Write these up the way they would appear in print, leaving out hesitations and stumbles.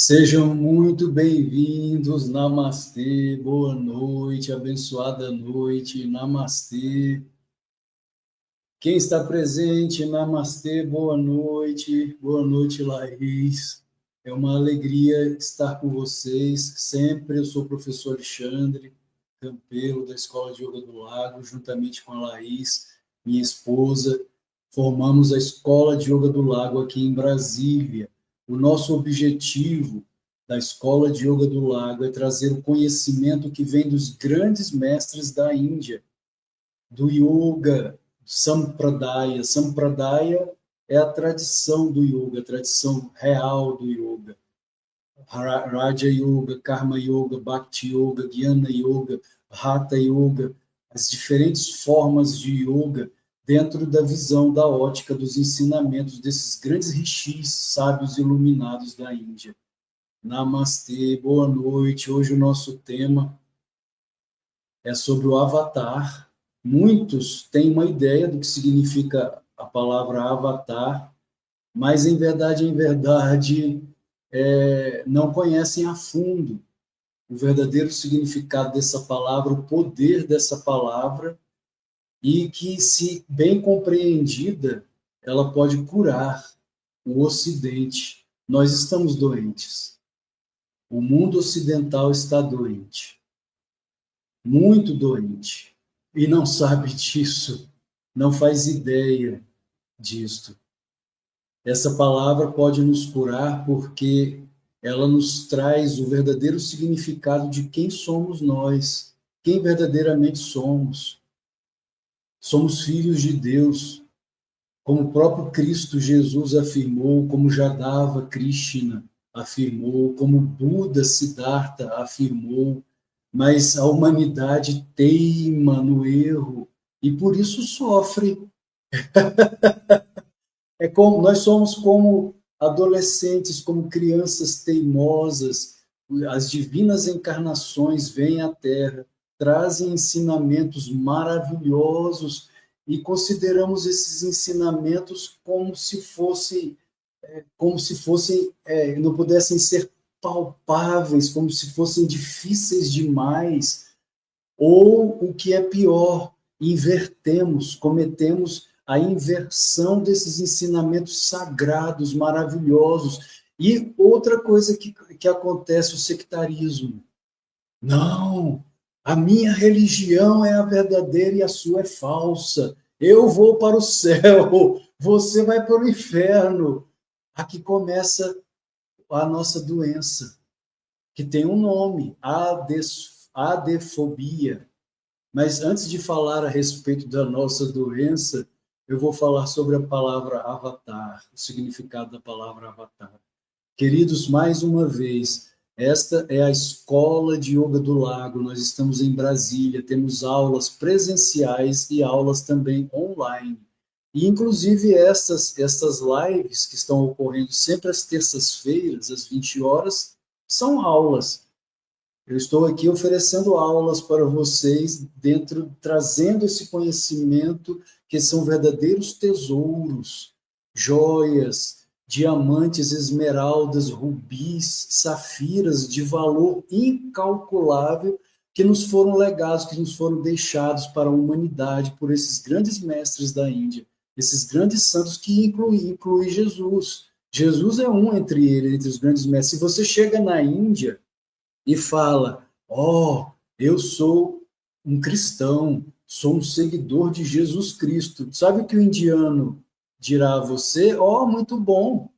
Sejam muito bem-vindos, Namastê, boa noite, abençoada noite, Namastê. Quem está presente, Namastê, boa noite, Laís. É uma alegria estar com vocês, sempre. Eu sou o professor Alexandre Campelo, da Escola de Yoga do Lago, juntamente com a Laís, minha esposa. Formamos a Escola de Yoga do Lago aqui em Brasília. O nosso objetivo da Escola de Yoga do Lago é trazer o conhecimento que vem dos grandes mestres da Índia, do yoga, Sampradaya. Sampradaya é a tradição do yoga, a tradição real do yoga. Raja Yoga, Karma Yoga, Bhakti Yoga, Jnana Yoga, Hatha Yoga, as diferentes formas de yoga dentro da visão, da ótica, dos ensinamentos desses grandes rishis, sábios iluminados da Índia. Namastê, boa noite. Hoje o nosso tema é sobre o avatar. Muitos têm uma ideia do que significa a palavra avatar, mas em verdade, não conhecem a fundo o verdadeiro significado dessa palavra, o poder dessa palavra, e que, se bem compreendida, ela pode curar o Ocidente. Nós estamos doentes. O mundo ocidental está doente, muito doente, e não sabe disso, não faz ideia disto. Essa palavra pode nos curar porque ela nos traz o verdadeiro significado de quem somos nós, quem verdadeiramente somos. Somos filhos de Deus, como o próprio Cristo Jesus afirmou, como Jadava Krishna afirmou, como Buda Siddhartha afirmou, mas a humanidade teima no erro e por isso sofre. Nós somos como adolescentes, como crianças teimosas. As divinas encarnações vêm à Terra, trazem ensinamentos maravilhosos e consideramos esses ensinamentos como se fossem, não pudessem ser palpáveis, como se fossem difíceis demais, ou o que é pior, cometemos a inversão desses ensinamentos sagrados, maravilhosos. E outra coisa que acontece, o sectarismo. Não, a minha religião é a verdadeira e a sua é falsa. Eu vou para o céu, você vai para o inferno. Aqui começa a nossa doença, que tem um nome, adefobia. Mas antes de falar a respeito da nossa doença, eu vou falar sobre a palavra avatar, o significado da palavra avatar. Queridos, mais uma vez, esta é a Escola de Yoga do Lago. Nós estamos em Brasília, temos aulas presenciais e aulas também online. E, inclusive, estas lives que estão ocorrendo sempre às terças-feiras, às 20 horas, são aulas. Eu estou aqui oferecendo aulas para vocês, trazendo esse conhecimento que são verdadeiros tesouros, joias, diamantes, esmeraldas, rubis, safiras de valor incalculável que nos foram legados, que nos foram deixados para a humanidade por esses grandes mestres da Índia, esses grandes santos que inclui Jesus. Jesus é um entre eles, entre os grandes mestres. Se você chega na Índia e fala, eu sou um cristão, sou um seguidor de Jesus Cristo. Sabe o que o indiano dirá a você? Muito bom,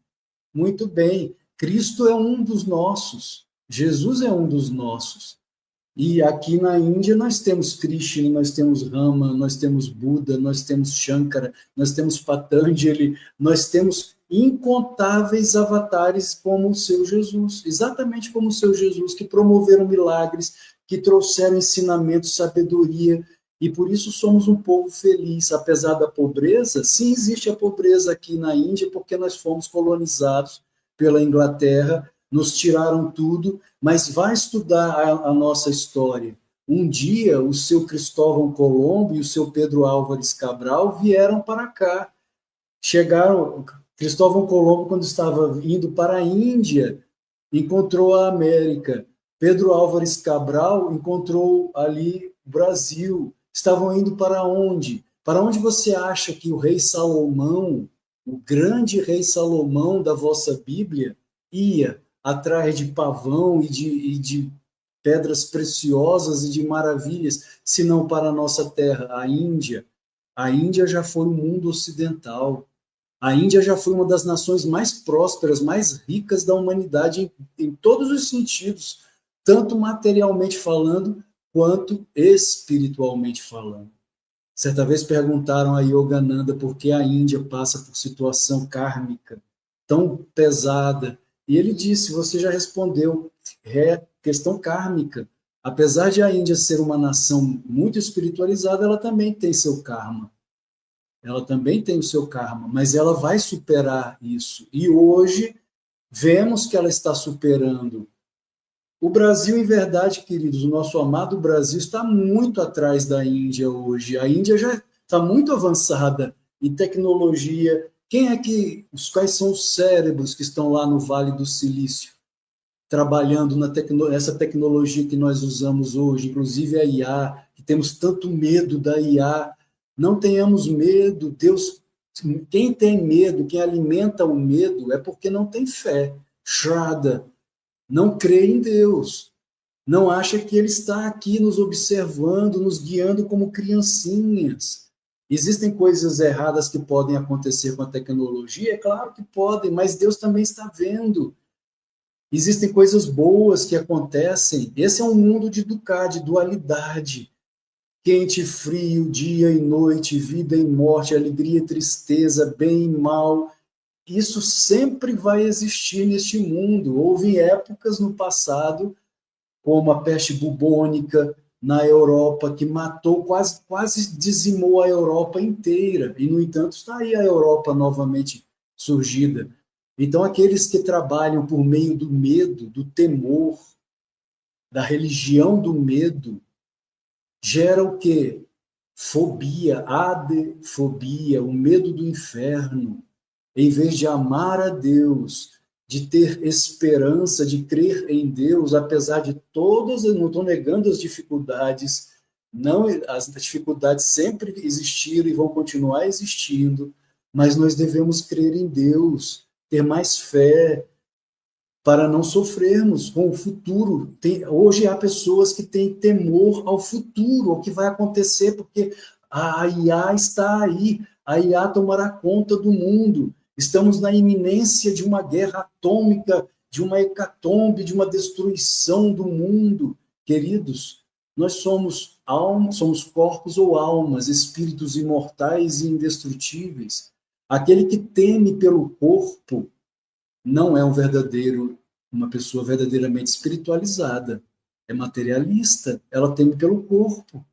muito bem. Cristo é um dos nossos, Jesus é um dos nossos. E aqui na Índia nós temos Krishna, nós temos Rama, nós temos Buda, nós temos Shankara, nós temos Patanjali, nós temos incontáveis avatares como o seu Jesus, exatamente como o seu Jesus, que promoveram milagres, que trouxeram ensinamento, sabedoria, e por isso somos um povo feliz, apesar da pobreza. Sim, existe a pobreza aqui na Índia, porque nós fomos colonizados pela Inglaterra, nos tiraram tudo, mas vai estudar a nossa história. Um dia, o seu Cristóvão Colombo e o seu Pedro Álvares Cabral vieram para cá. Cristóvão Colombo, quando estava indo para a Índia, encontrou a América. Pedro Álvares Cabral encontrou ali o Brasil. Estavam indo para onde? Para onde você acha que o rei Salomão, o grande rei Salomão da vossa Bíblia, ia atrás de pavão e de pedras preciosas e de maravilhas, se não para a nossa terra, a Índia? A Índia já foi o mundo ocidental. A Índia já foi uma das nações mais prósperas, mais ricas da humanidade em todos os sentidos, tanto materialmente falando, quanto espiritualmente falando. Certa vez perguntaram a Yogananda por que a Índia passa por situação kármica tão pesada. E ele disse, você já respondeu, é questão kármica. Apesar de a Índia ser uma nação muito espiritualizada, ela também tem seu karma. Ela também tem o seu karma, mas ela vai superar isso. E hoje vemos que ela está superando. O Brasil, em verdade, queridos, o nosso amado Brasil está muito atrás da Índia hoje. A Índia já está muito avançada em tecnologia. Quais são os cérebros que estão lá no Vale do Silício, trabalhando nessa tecnologia que nós usamos hoje, inclusive a IA, que temos tanto medo da IA. Não tenhamos medo. Deus, quem tem medo, quem alimenta o medo, é porque não tem fé. Shraddha, não crê em Deus, não acha que Ele está aqui nos observando, nos guiando como criancinhas. Existem coisas erradas que podem acontecer com a tecnologia? É claro que podem, mas Deus também está vendo. Existem coisas boas que acontecem. Esse é um mundo de dualidade. Quente e frio, dia e noite, vida e morte, alegria e tristeza, bem e mal. Isso sempre vai existir neste mundo. Houve épocas no passado, como a peste bubônica na Europa, que matou, quase dizimou a Europa inteira. E, no entanto, está aí a Europa novamente surgida. Então, aqueles que trabalham por meio do medo, do temor, da religião do medo, gera o quê? Fobia, adefobia, o medo do inferno. Em vez de amar a Deus, de ter esperança, de crer em Deus, apesar de todas, eu não estou negando as dificuldades, não, as dificuldades sempre existiram e vão continuar existindo, mas nós devemos crer em Deus, ter mais fé, para não sofrermos com o futuro. Hoje há pessoas que têm temor ao futuro, ao que vai acontecer, porque a IA está aí, a IA tomará conta do mundo. Estamos na iminência de uma guerra atômica, de uma hecatombe, de uma destruição do mundo. Queridos, nós somos almas, somos corpos ou almas, espíritos imortais e indestrutíveis. Aquele que teme pelo corpo não é uma pessoa verdadeiramente espiritualizada. É materialista. Ela teme pelo corpo.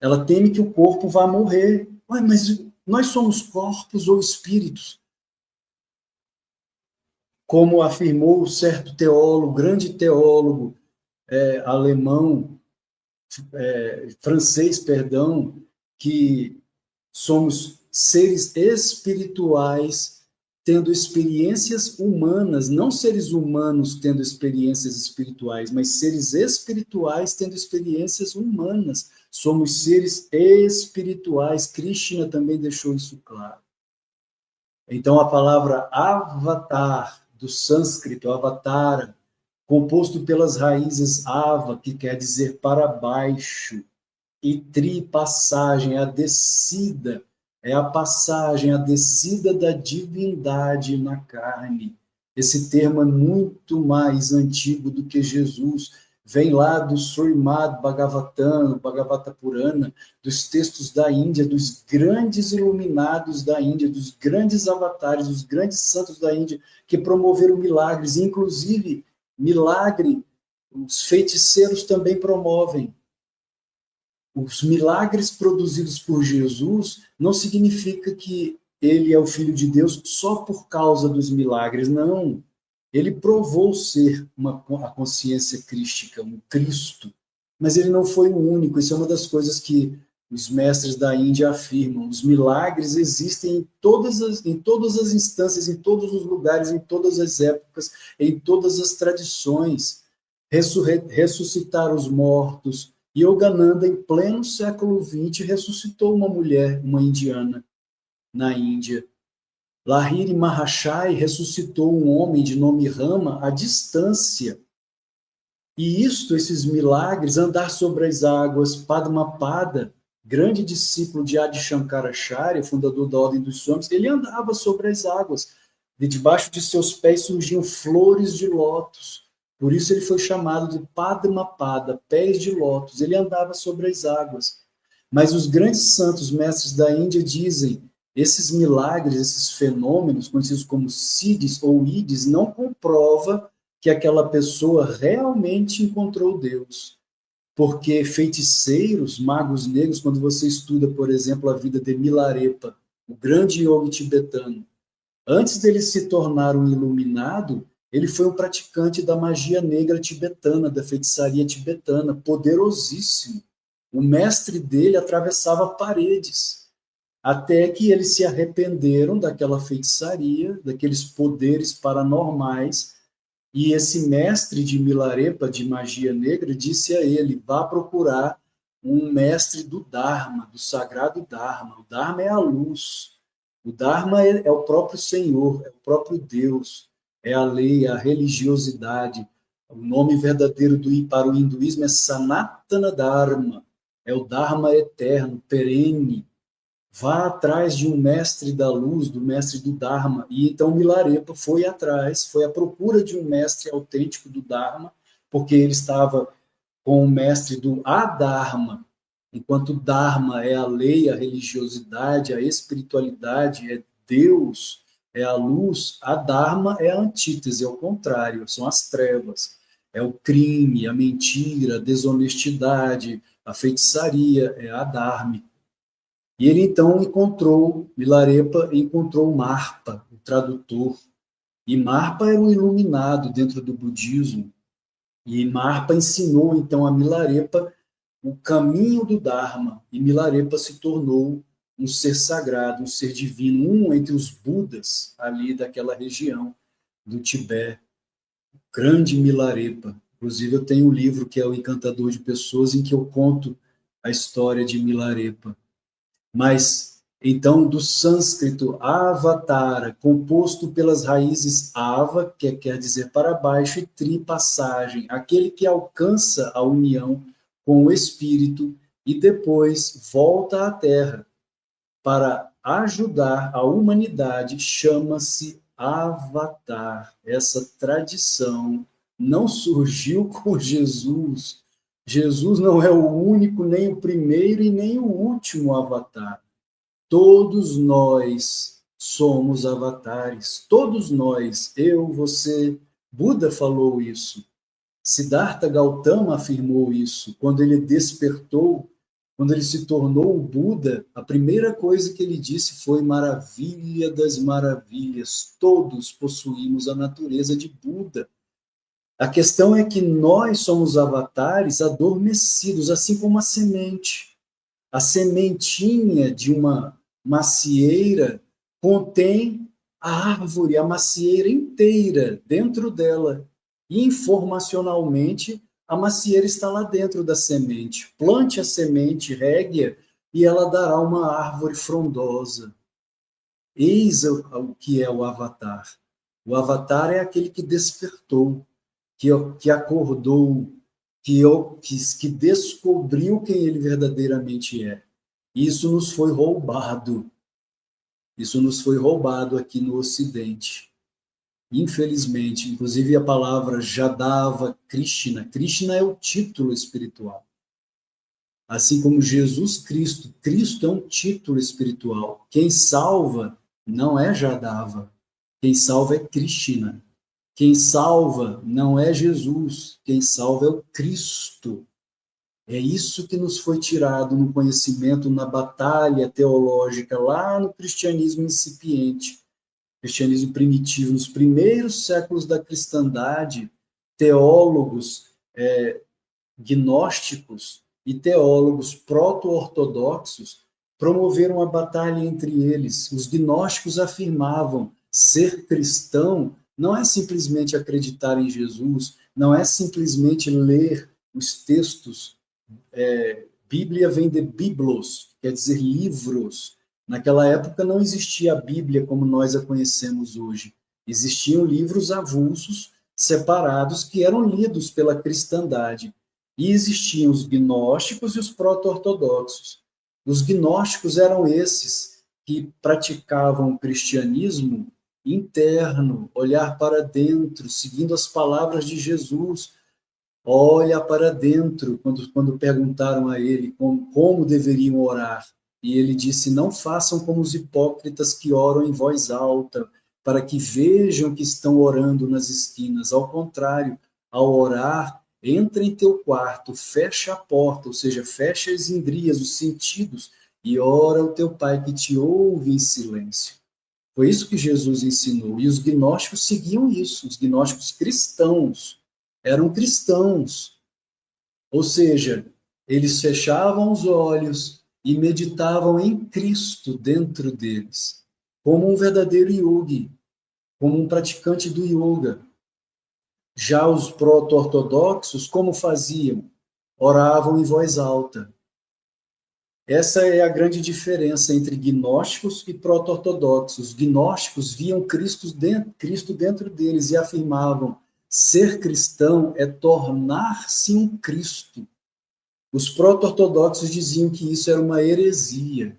Ela teme que o corpo vá morrer. Ué, mas nós somos corpos ou espíritos? Como afirmou certo teólogo, grande teólogo alemão, francês, perdão, que somos seres espirituais tendo experiências humanas, não seres humanos tendo experiências espirituais, mas seres espirituais tendo experiências humanas. Somos seres espirituais. Krishna também deixou isso claro. Então, a palavra avatar, do sânscrito, avatara, composto pelas raízes ava, que quer dizer para baixo, e tri, passagem, a descida, é a passagem, a descida da divindade na carne. Esse termo é muito mais antigo do que Jesus. Vem lá do Srimad Bhagavatam, Bhagavata Purana, dos textos da Índia, dos grandes iluminados da Índia, dos grandes avatares, dos grandes santos da Índia, que promoveram milagres. Inclusive, milagre, os feiticeiros também promovem. Os milagres produzidos por Jesus não significa que ele é o Filho de Deus só por causa dos milagres, não. Ele provou ser a consciência crística, um Cristo, mas ele não foi o único. Isso é uma das coisas que os mestres da Índia afirmam, os milagres existem em todas as instâncias, em todos os lugares, em todas as épocas, em todas as tradições. Ressuscitar os mortos. Yogananda, em pleno século XX, ressuscitou uma mulher, uma indiana, na Índia. Lahiri Mahashai ressuscitou um homem de nome Rama à distância. E esses milagres, andar sobre as águas, Padmapada, grande discípulo de Adi Shankaracharya, fundador da Ordem dos Swamis, ele andava sobre as águas. De debaixo de seus pés surgiam flores de lótus. Por isso ele foi chamado de Padmapada, pés de lótus. Ele andava sobre as águas. Mas os grandes santos mestres da Índia dizem, esses milagres, esses fenômenos, conhecidos como siddhis ou idis, não comprova que aquela pessoa realmente encontrou Deus. Porque feiticeiros, magos negros, quando você estuda, por exemplo, a vida de Milarepa, o grande yogi tibetano, antes dele se tornar um iluminado, ele foi um praticante da magia negra tibetana, da feitiçaria tibetana, poderosíssimo. O mestre dele atravessava paredes, até que eles se arrependeram daquela feitiçaria, daqueles poderes paranormais, e esse mestre de Milarepa, de magia negra, disse a ele, vá procurar um mestre do Dharma, do sagrado Dharma. O Dharma é a luz. O Dharma é o próprio Senhor, é o próprio Deus, é a lei, é a religiosidade. O nome verdadeiro para o hinduísmo é Sanatana Dharma, é o Dharma eterno, perene. Vá atrás de um mestre da luz, do mestre do Dharma. E então Milarepa foi atrás, foi à procura de um mestre autêntico do Dharma, porque ele estava com o mestre do Adharma. Enquanto o Dharma é a lei, a religiosidade, a espiritualidade, é Deus, é a luz, a Dharma é a antítese, é o contrário, são as trevas. É o crime, a mentira, a desonestidade, a feitiçaria, é a Dharma. E ele então Milarepa encontrou Marpa, o tradutor. E Marpa era um iluminado dentro do budismo. E Marpa ensinou então a Milarepa o caminho do Dharma. E Milarepa se tornou um ser sagrado, um ser divino, um entre os Budas ali daquela região do Tibete. O grande Milarepa. Inclusive eu tenho um livro que é O Encantador de Pessoas, em que eu conto a história de Milarepa. Mas, então, do sânscrito avatara, composto pelas raízes ava, que quer dizer para baixo, e tri, passagem, aquele que alcança a união com o espírito e depois volta à terra para ajudar a humanidade, chama-se avatar. Essa tradição não surgiu com Jesus. Jesus não é o único, nem o primeiro e nem o último avatar. Todos nós somos avatares. Todos nós, eu, você. Buda falou isso. Siddhartha Gautama afirmou isso. Quando ele despertou, quando ele se tornou o Buda, a primeira coisa que ele disse foi maravilha das maravilhas. Todos possuímos a natureza de Buda. A questão é que nós somos avatares adormecidos, assim como a semente. A sementinha de uma macieira contém a árvore, a macieira inteira dentro dela. E informacionalmente, a macieira está lá dentro da semente. Plante a semente, regue-a, e ela dará uma árvore frondosa. Eis o que é o avatar. O avatar é aquele que despertou, que acordou, que descobriu quem ele verdadeiramente é. Isso nos foi roubado. Isso nos foi roubado aqui no Ocidente. Infelizmente, inclusive a palavra Jadava Krishna. Krishna é o título espiritual. Assim como Jesus Cristo. Cristo é um título espiritual. Quem salva não é Jadava. Quem salva é Krishna. Quem salva não é Jesus, quem salva é o Cristo. É isso que nos foi tirado no conhecimento, na batalha teológica, lá no cristianismo incipiente, cristianismo primitivo, nos primeiros séculos da cristandade, teólogos gnósticos e teólogos proto-ortodoxos promoveram a batalha entre eles. Os gnósticos afirmavam ser cristão não é simplesmente acreditar em Jesus, não é simplesmente ler os textos. Bíblia vem de biblos, quer dizer livros. Naquela época não existia a Bíblia como nós a conhecemos hoje. Existiam livros avulsos, separados, que eram lidos pela cristandade. E existiam os gnósticos e os proto-ortodoxos. Os gnósticos eram esses que praticavam o cristianismo interno, olhar para dentro, seguindo as palavras de Jesus. Olha para dentro, quando perguntaram a ele como deveriam orar. E ele disse, não façam como os hipócritas que oram em voz alta, para que vejam que estão orando nas esquinas. Ao contrário, ao orar, entra em teu quarto, fecha a porta, ou seja, fecha as indrias, os sentidos, e ora ao teu Pai que te ouve em silêncio. Foi isso que Jesus ensinou. E os gnósticos seguiam isso, os gnósticos cristãos. Eram cristãos, ou seja, eles fechavam os olhos e meditavam em Cristo dentro deles, como um verdadeiro yogi, como um praticante do yoga. Já os proto-ortodoxos, como faziam? Oravam em voz alta. Essa é a grande diferença entre gnósticos e proto-ortodoxos. Os gnósticos viam Cristo dentro deles e afirmavam: ser cristão é tornar-se um Cristo. Os proto-ortodoxos diziam que isso era uma heresia,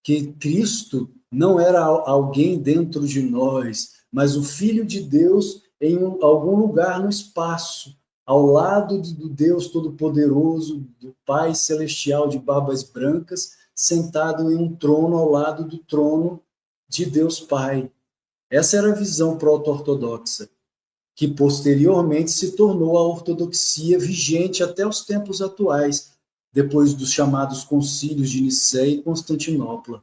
que Cristo não era alguém dentro de nós, mas o Filho de Deus em algum lugar no espaço, ao lado do Deus Todo-Poderoso, do Pai Celestial de barbas brancas, sentado em um trono ao lado do trono de Deus Pai. Essa era a visão proto-ortodoxa, que posteriormente se tornou a ortodoxia vigente até os tempos atuais, depois dos chamados concílios de Nicéia e Constantinopla.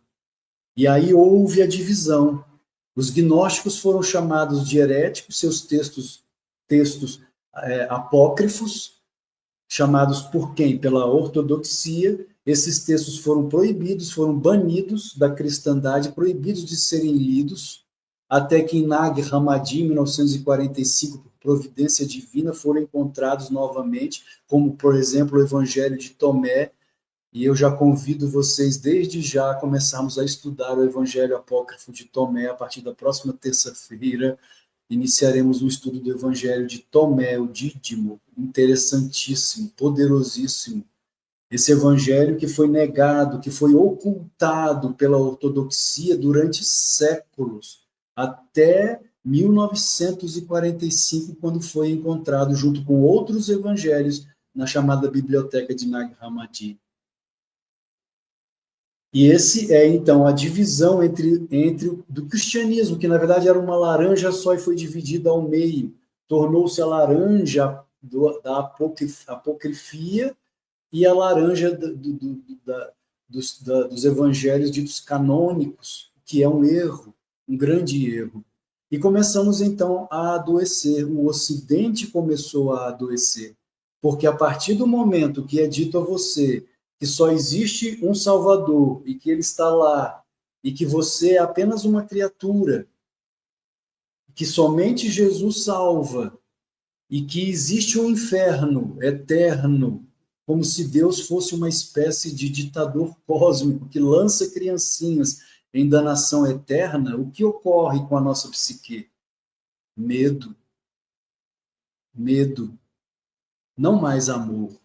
E aí houve a divisão. Os gnósticos foram chamados de heréticos, seus textos apócrifos, chamados por quem? Pela ortodoxia. Esses textos foram proibidos, foram banidos da cristandade, proibidos de serem lidos, até que em Nag Hammadi, em 1945, por providência divina, foram encontrados novamente, como, por exemplo, o Evangelho de Tomé, e eu já convido vocês, desde já, a começarmos a estudar o Evangelho Apócrifo de Tomé. A partir da próxima terça-feira, iniciaremos o estudo do Evangelho de Tomé, o Dídimo, interessantíssimo, poderosíssimo. Esse evangelho que foi negado, que foi ocultado pela ortodoxia durante séculos, até 1945, quando foi encontrado junto com outros evangelhos na chamada Biblioteca de Nag Hammadi. E esse é, então, a divisão do cristianismo, que na verdade era uma laranja só e foi dividida ao meio. Tornou-se a laranja da apocrifia e a laranja dos evangelhos ditos canônicos, que é um erro, um grande erro. E começamos, então, a adoecer. O Ocidente começou a adoecer, porque a partir do momento que é dito a você que só existe um Salvador e que ele está lá, e que você é apenas uma criatura, que somente Jesus salva, e que existe um inferno eterno, como se Deus fosse uma espécie de ditador cósmico que lança criancinhas em danação eterna, o que ocorre com a nossa psique? Medo. Medo. Não mais amor.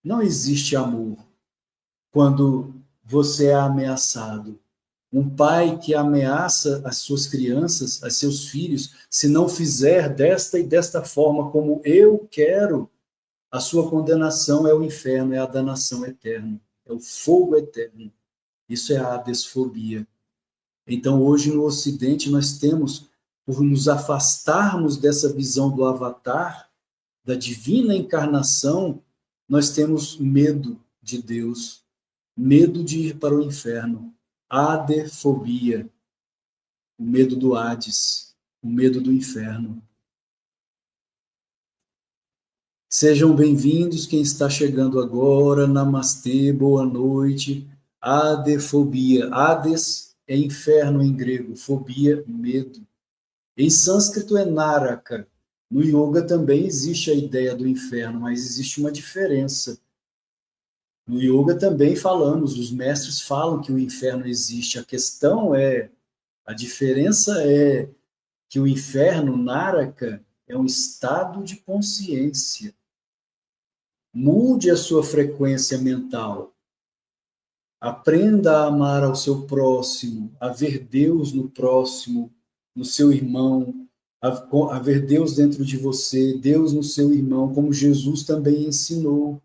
Não existe amor quando você é ameaçado. Um pai que ameaça as suas crianças, os seus filhos, se não fizer desta e desta forma como eu quero, a sua condenação é o inferno, é a danação eterna, é o fogo eterno. Isso é a hadesfobia. Então, hoje no Ocidente, nós temos, por nos afastarmos dessa visão do Avatar, da divina encarnação, nós temos medo de Deus, medo de ir para o inferno, hadefobia, o medo do Hades, o medo do inferno. Sejam bem-vindos quem está chegando agora. Namastê, boa noite. Adefobia. Hades é inferno em grego, fobia, medo. Em sânscrito é Naraka. No yoga também existe a ideia do inferno, mas existe uma diferença. No yoga também falamos, os mestres falam que o inferno existe. A diferença é que o inferno, Naraka, é um estado de consciência. Mude a sua frequência mental. Aprenda a amar ao seu próximo, a ver Deus no próximo, no seu irmão, a ver Deus dentro de você, Deus no seu irmão, como Jesus também ensinou.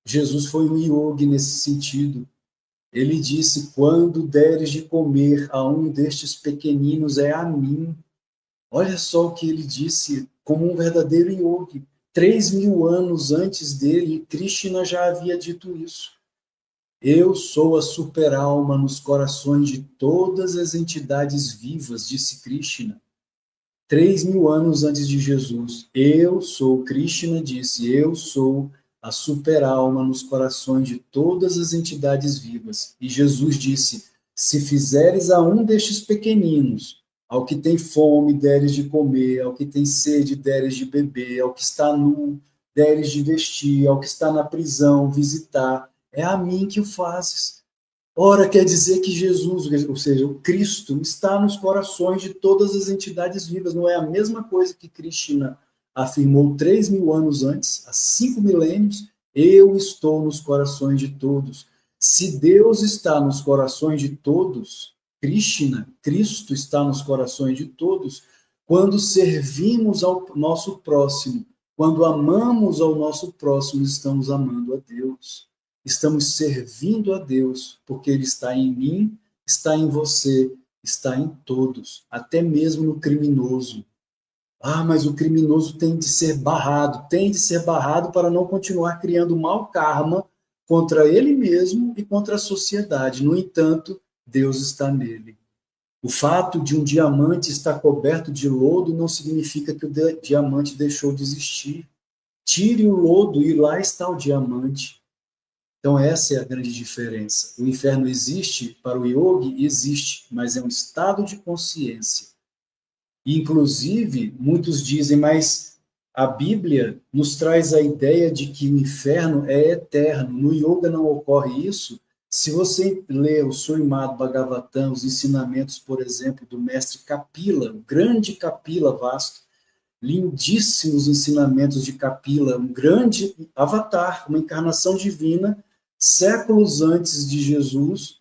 Jesus foi um yogi nesse sentido. Ele disse: quando deres de comer a um destes pequeninos, é a mim. Olha só o que ele disse, como um verdadeiro yogi. 3.000 anos antes dele, Krishna já havia dito isso. Eu sou a super-alma nos corações de todas as entidades vivas, disse Krishna. 3.000 anos antes de Jesus. Eu sou, Krishna disse, eu sou a super-alma nos corações de todas as entidades vivas. E Jesus disse, se fizeres a um destes pequeninos, ao que tem fome, deres de comer, ao que tem sede, deres de beber, ao que está nu, deres de vestir, ao que está na prisão, visitar, é a mim que o fazes. Ora, quer dizer que Jesus, ou seja, o Cristo, está nos corações de todas as entidades vivas. Não é a mesma coisa que Krishna afirmou 3.000 anos antes, há 5 milênios, eu estou nos corações de todos. Se Deus está nos corações de todos, Krishna, Cristo está nos corações de todos, quando servimos ao nosso próximo, quando amamos ao nosso próximo, estamos amando a Deus. Estamos servindo a Deus, porque Ele está em mim, está em você, está em todos, até mesmo no criminoso. Ah, mas o criminoso tem de ser barrado para não continuar criando mau karma contra ele mesmo e contra a sociedade. No entanto, Deus está nele. O fato de um diamante estar coberto de lodo não significa que o diamante deixou de existir. Tire o lodo e lá está o diamante. Então, essa é a grande diferença. O inferno existe, para o yogi, existe, mas é um estado de consciência. E, inclusive, muitos dizem, mas a Bíblia nos traz a ideia de que o inferno é eterno. No yoga não ocorre isso. Se você ler o Srimad Bhagavatam, os ensinamentos, por exemplo, do mestre Kapila, o grande Kapila Vasto, lindíssimos ensinamentos de Kapila, um grande avatar, uma encarnação divina, séculos antes de Jesus,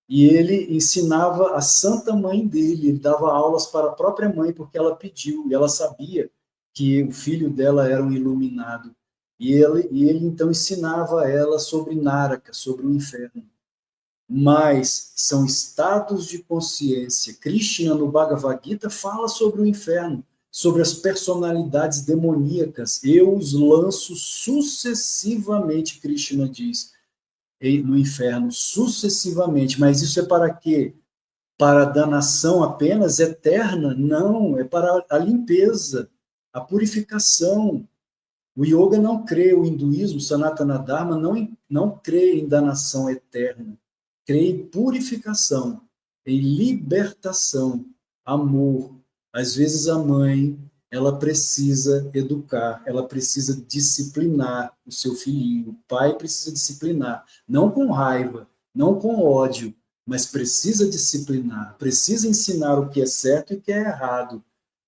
e ele ensinava a santa mãe dele, ele dava aulas para a própria mãe, porque ela pediu, e ela sabia que o filho dela era um iluminado. E ele então ensinava a ela sobre Naraka, sobre o inferno. Mas são estados de consciência. Krishna, no Bhagavad Gita, fala sobre o inferno, sobre as personalidades demoníacas. Eu os lanço sucessivamente, Krishna diz, no inferno, sucessivamente. Mas isso é para quê? Para a danação apenas eterna? Não, é para a limpeza, a purificação. O yoga não crê, o hinduísmo, Sanatana Dharma, não crê em danação eterna. Crê em purificação, em libertação, amor. Às vezes a mãe, ela precisa educar, ela precisa disciplinar o seu filhinho. O pai precisa disciplinar, não com raiva, não com ódio, mas precisa disciplinar, precisa ensinar o que é certo e o que é errado.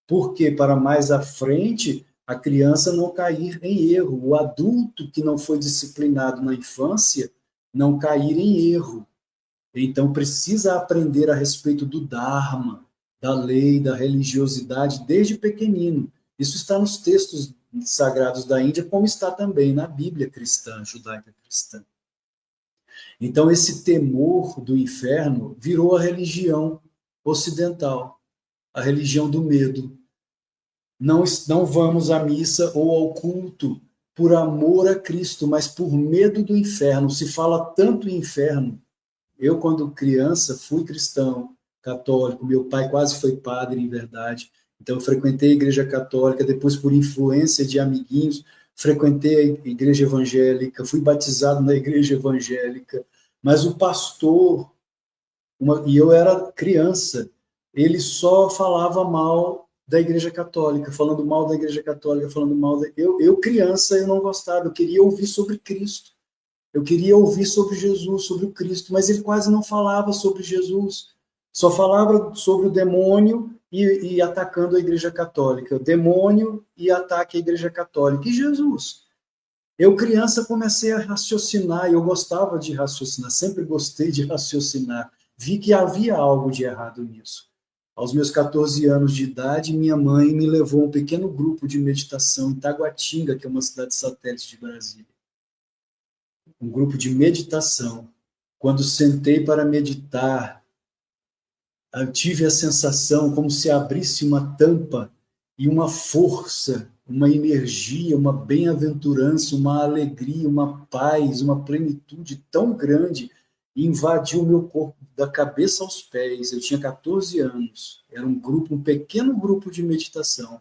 Porque para mais à frente a criança não cair em erro, o adulto que não foi disciplinado na infância não cair em erro. Então, precisa aprender a respeito do Dharma, da lei, da religiosidade, desde pequenino. Isso está nos textos sagrados da Índia, como está também na Bíblia cristã, judaica cristã. Então, esse temor do inferno virou a religião ocidental, a religião do medo. Não vamos à missa ou ao culto por amor a Cristo, mas por medo do inferno. Se fala tanto em inferno. Eu, quando criança, fui cristão, católico. Meu pai quase foi padre, em verdade. Então, eu frequentei a igreja católica. Depois, por influência de amiguinhos, frequentei a igreja evangélica, fui batizado na igreja evangélica, mas o pastor, e eu era criança, ele só falava mal da igreja católica, falando mal da igreja católica, falando mal da... Eu criança, eu não gostava, eu queria ouvir sobre Cristo, eu queria ouvir sobre Jesus, sobre o Cristo, mas ele quase não falava sobre Jesus, só falava sobre o demônio e atacando a igreja católica, o demônio e ataque à igreja católica, e Jesus. Eu, criança, comecei a raciocinar, e eu gostava de raciocinar, sempre gostei de raciocinar. Vi que havia algo de errado nisso. Aos meus 14 anos de idade, minha mãe me levou a um pequeno grupo de meditação em Taguatinga, que é uma cidade satélite de Brasília. Um grupo de meditação. Quando sentei para meditar, eu tive a sensação como se abrisse uma tampa e uma força, uma energia, uma bem-aventurança, uma alegria, uma paz, uma plenitude tão grande invadiu o meu corpo da cabeça aos pés. Eu tinha 14 anos, era um grupo, um pequeno grupo de meditação.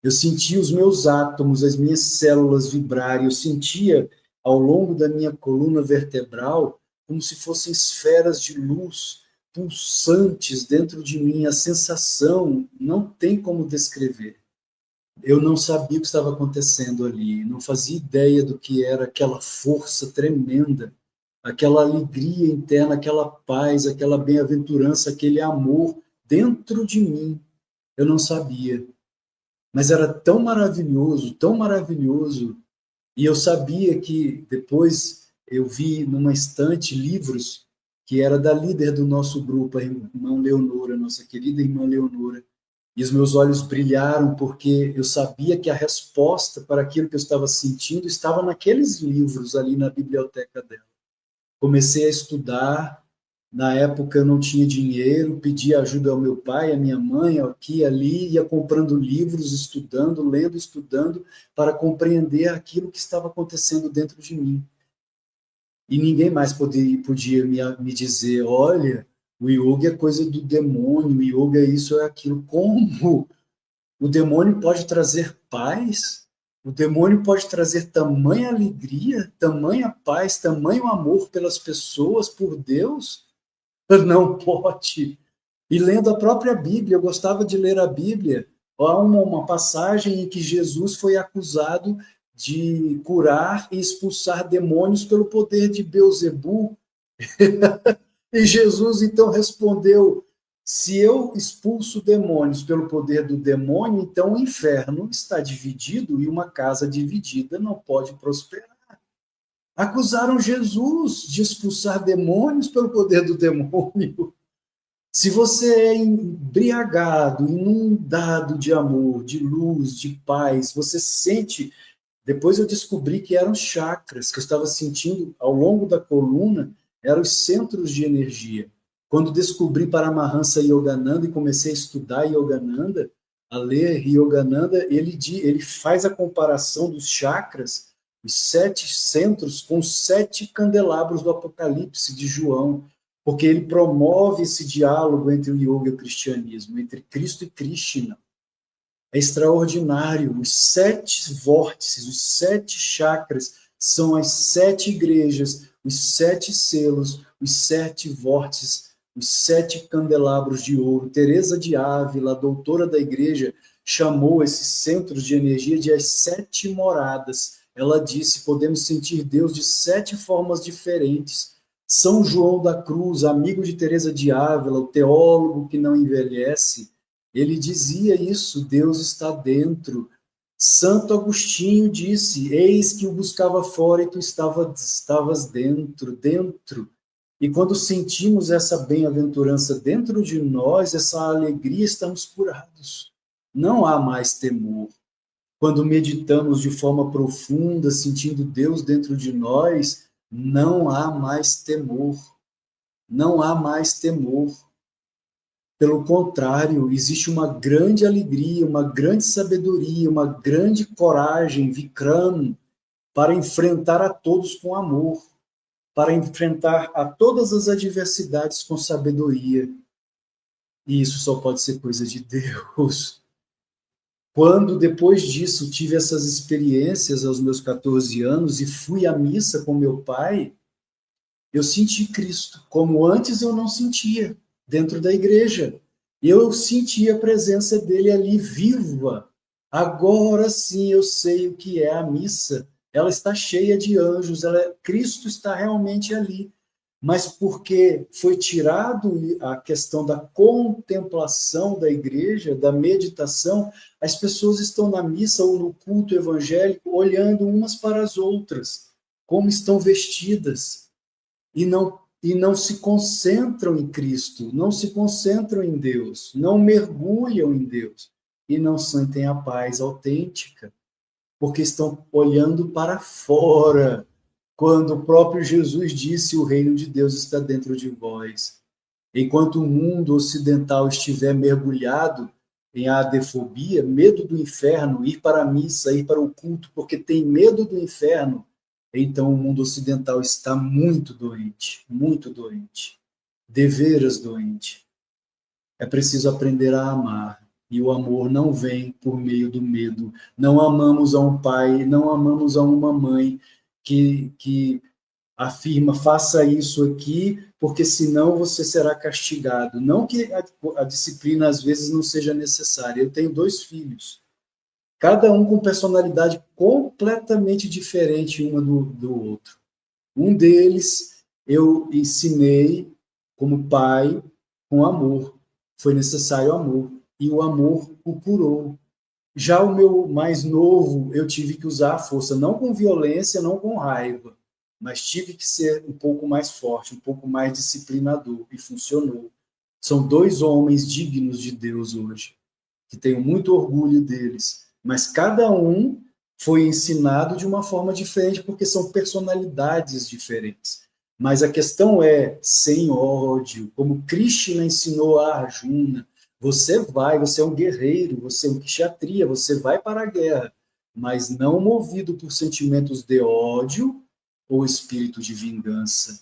Eu sentia os meus átomos, as minhas células vibrarem, eu sentia ao longo da minha coluna vertebral como se fossem esferas de luz pulsantes dentro de mim, a sensação não tem como descrever. Eu não sabia o que estava acontecendo ali, não fazia ideia do que era aquela força tremenda, aquela alegria interna, aquela paz, aquela bem-aventurança, aquele amor dentro de mim. Eu não sabia, mas era tão maravilhoso, e eu sabia que depois eu vi numa estante livros que era da líder do nosso grupo, a irmã Leonora, nossa querida irmã Leonora, e os meus olhos brilharam porque eu sabia que a resposta para aquilo que eu estava sentindo estava naqueles livros ali na biblioteca dela. Comecei a estudar, na época eu não tinha dinheiro, pedi ajuda ao meu pai, à minha mãe, aqui e ali, ia comprando livros, estudando, lendo, estudando, para compreender aquilo que estava acontecendo dentro de mim. E ninguém mais podia me dizer, olha, o yoga é coisa do demônio, o yoga é isso, é aquilo. Como? O demônio pode trazer paz? O demônio pode trazer tamanha alegria, tamanha paz, tamanho amor pelas pessoas, por Deus? Não pode. E lendo a própria Bíblia, eu gostava de ler a Bíblia, há uma passagem em que Jesus foi acusado de curar e expulsar demônios pelo poder de Beelzebu. E Jesus então respondeu: se eu expulso demônios pelo poder do demônio, então o inferno está dividido e uma casa dividida não pode prosperar. Acusaram Jesus de expulsar demônios pelo poder do demônio. Se você é embriagado, inundado de amor, de luz, de paz, você sente. Depois eu descobri que eram chakras, que eu estava sentindo ao longo da coluna, eram os centros de energia. Quando descobri Paramahansa Yogananda e comecei a estudar Yogananda, a ler Yogananda, ele faz a comparação dos chakras, os 7 centros, com os 7 candelabros do Apocalipse de João, porque ele promove esse diálogo entre o yoga e o cristianismo, entre Cristo e Krishna. É extraordinário. Os 7 vórtices, os 7 chakras, são as 7 igrejas, os 7 selos, os 7 vórtices, os 7 candelabros de ouro. Teresa de Ávila, a doutora da igreja, chamou esses centros de energia de as 7 moradas. Ela disse, podemos sentir Deus de 7 formas diferentes. São João da Cruz, amigo de Teresa de Ávila, o teólogo que não envelhece, ele dizia isso, Deus está dentro. Santo Agostinho disse, eis que o buscava fora e tu estavas dentro, dentro. E quando sentimos essa bem-aventurança dentro de nós, essa alegria, estamos curados. Não há mais temor. Quando meditamos de forma profunda, sentindo Deus dentro de nós, não há mais temor. Não há mais temor. Pelo contrário, existe uma grande alegria, uma grande sabedoria, uma grande coragem, Vikram, para enfrentar a todos com amor, para enfrentar a todas as adversidades com sabedoria. E isso só pode ser coisa de Deus. Quando, depois disso, tive essas experiências aos meus 14 anos e fui à missa com meu pai, eu senti Cristo, como antes eu não sentia, dentro da igreja. Eu senti a presença dele ali viva. Agora sim eu sei o que é a missa. Ela está cheia de anjos, Cristo está realmente ali. Mas porque foi tirado a questão da contemplação da igreja, da meditação, as pessoas estão na missa ou no culto evangélico olhando umas para as outras, como estão vestidas, e não se concentram em Cristo, não se concentram em Deus, não mergulham em Deus e não sentem a paz autêntica, porque estão olhando para fora, quando o próprio Jesus disse: o reino de Deus está dentro de vós. Enquanto o mundo ocidental estiver mergulhado em adefobia, medo do inferno, ir para a missa, ir para o culto, porque tem medo do inferno, então o mundo ocidental está muito doente, deveras doente. É preciso aprender a amar, e o amor não vem por meio do medo. Não amamos a um pai, não amamos a uma mãe que afirma: faça isso aqui, porque senão você será castigado. Não que a disciplina às vezes não seja necessária. Eu tenho 2 filhos, cada um com personalidade completamente diferente uma do outro. Um deles eu ensinei como pai com amor. Foi necessário amor, e o amor o curou. Já o meu mais novo, eu tive que usar a força, não com violência, não com raiva, mas tive que ser um pouco mais forte, um pouco mais disciplinador, e funcionou. São 2 homens dignos de Deus hoje, que tenho muito orgulho deles, mas cada um foi ensinado de uma forma diferente, porque são personalidades diferentes. Mas a questão é, sem ódio, como Krishna ensinou a Arjuna: você é um guerreiro, você é um kshatriya, você vai para a guerra, mas não movido por sentimentos de ódio ou espírito de vingança.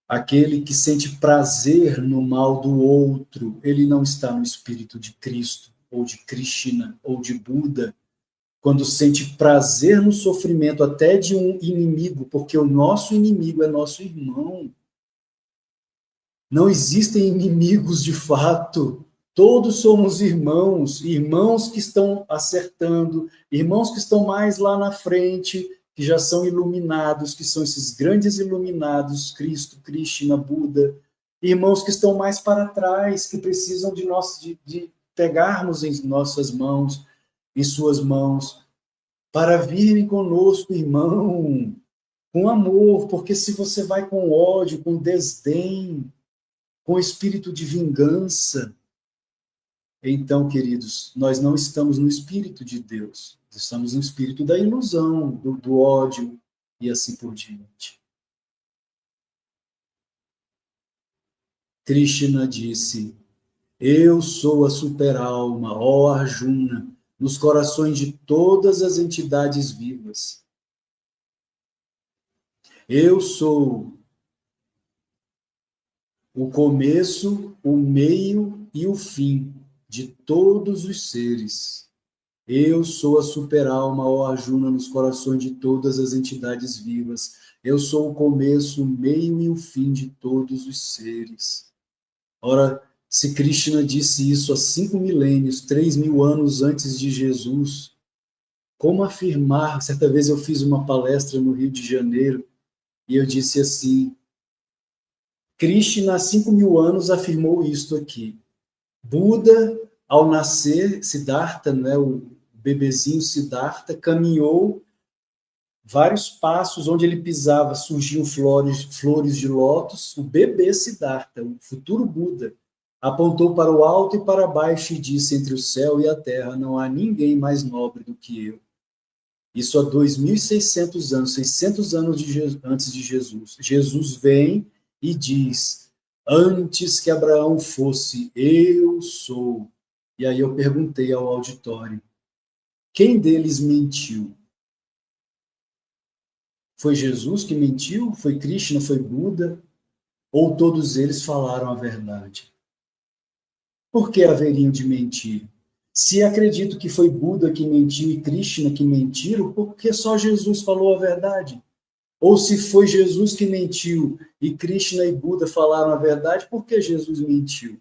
Aquele que sente prazer no mal do outro, ele não está no espírito de Cristo, ou de Krishna, ou de Buda. Quando sente prazer no sofrimento até de um inimigo, porque o nosso inimigo é nosso irmão. Não existem inimigos de fato. Todos somos irmãos, irmãos que estão acertando, irmãos que estão mais lá na frente, que já são iluminados, que são esses grandes iluminados, Cristo, Krishna, Buda, irmãos que estão mais para trás, que precisam de nós, de pegarmos em nossas mãos, em suas mãos, para virem conosco, irmão, com amor, porque se você vai com ódio, com desdém, com espírito de vingança, então, queridos, nós não estamos no espírito de Deus, estamos no espírito da ilusão, do ódio e assim por diante. Krishna disse: eu sou a super-alma, ó Arjuna, nos corações de todas as entidades vivas. Eu sou o começo, o meio e o fim de todos os seres. Eu sou a super-alma, ó Arjuna, nos corações de todas as entidades vivas. Eu sou o começo, o meio e o fim de todos os seres. Ora, se Krishna disse isso há 5 milênios, 3.000 anos antes de Jesus, como afirmar? Certa vez eu fiz uma palestra no Rio de Janeiro e eu disse assim: Krishna, há 5.000 anos, afirmou isto aqui. Buda, ao nascer, Siddhartha, né, o bebezinho Siddhartha, caminhou vários passos, onde ele pisava surgiam flores de lótus. O bebê Siddhartha, o futuro Buda, apontou para o alto e para baixo e disse: entre o céu e a terra não há ninguém mais nobre do que eu. Isso há 2.600 anos, 600 anos antes de Jesus. Jesus vem e diz: antes que Abraão fosse, eu sou. E aí eu perguntei ao auditório: quem deles mentiu? Foi Jesus que mentiu? Foi Krishna? Foi Buda? Ou todos eles falaram a verdade? Por que haveriam de mentir? Se acredito que foi Buda que mentiu e Krishna que mentiram, porque só Jesus falou a verdade? Ou se foi Jesus que mentiu e Krishna e Buda falaram a verdade, por que Jesus mentiu?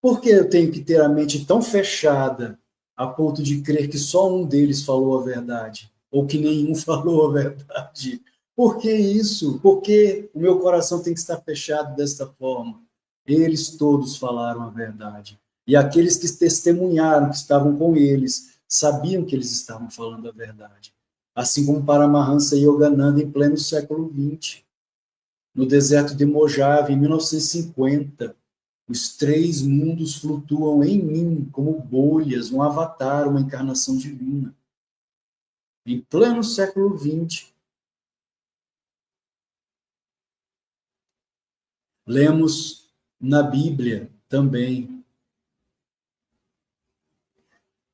Por que eu tenho que ter a mente tão fechada a ponto de crer que só um deles falou a verdade? Ou que nenhum falou a verdade? Por que isso? Por que o meu coração tem que estar fechado desta forma? Eles todos falaram a verdade. E aqueles que testemunharam, que estavam com eles, sabiam que eles estavam falando a verdade. Assim como Paramahansa Yogananda em pleno século XX, no deserto de Mojave, em 1950, os três mundos flutuam em mim como bolhas, um avatar, uma encarnação divina. Em pleno século XX, lemos na Bíblia também.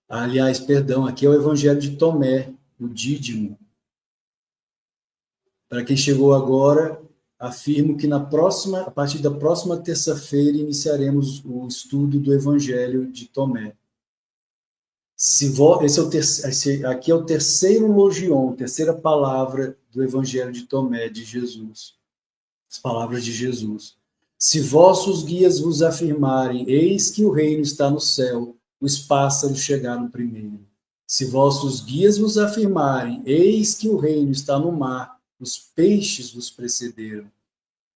Aliás, perdão, aqui é o Evangelho de Tomé, o Dídimo. Para quem chegou agora, afirmo que a partir da próxima terça-feira, iniciaremos o estudo do Evangelho de Tomé. Aqui é o terceiro logion, terceira palavra do Evangelho de Tomé, de Jesus. As palavras de Jesus. Se vossos guias vos afirmarem, eis que o reino está no céu, os pássaros chegaram primeiro. Se vossos guias vos afirmarem, eis que o reino está no mar, os peixes vos precederam.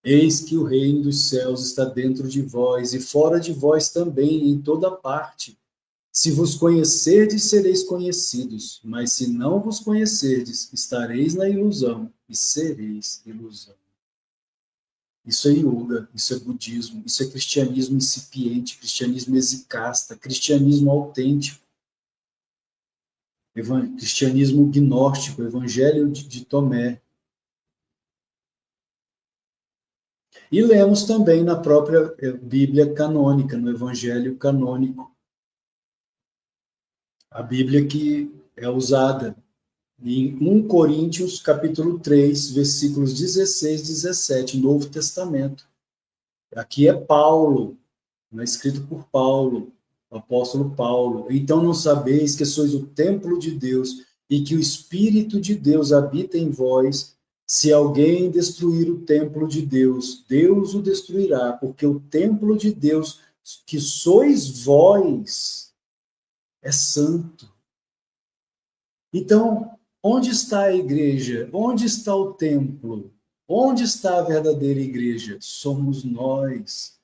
Eis que o reino dos céus está dentro de vós, e fora de vós também, em toda parte. Se vos conhecerdes, sereis conhecidos, mas se não vos conhecerdes, estareis na ilusão, e sereis ilusão. Isso é yoga, isso é budismo, isso é cristianismo incipiente, cristianismo exicasta, cristianismo autêntico, cristianismo gnóstico, evangelho de Tomé. E lemos também na própria Bíblia canônica, no evangelho canônico, a Bíblia que é usada em 1 Coríntios, capítulo 3, versículos 16 e 17, Novo Testamento. Aqui é Paulo, escrito por Paulo, o apóstolo Paulo. Então não sabeis que sois o templo de Deus e que o Espírito de Deus habita em vós? Se alguém destruir o templo de Deus, Deus o destruirá, porque o templo de Deus, que sois vós, é santo. Então, onde está a igreja? Onde está o templo? Onde está a verdadeira igreja? Somos nós.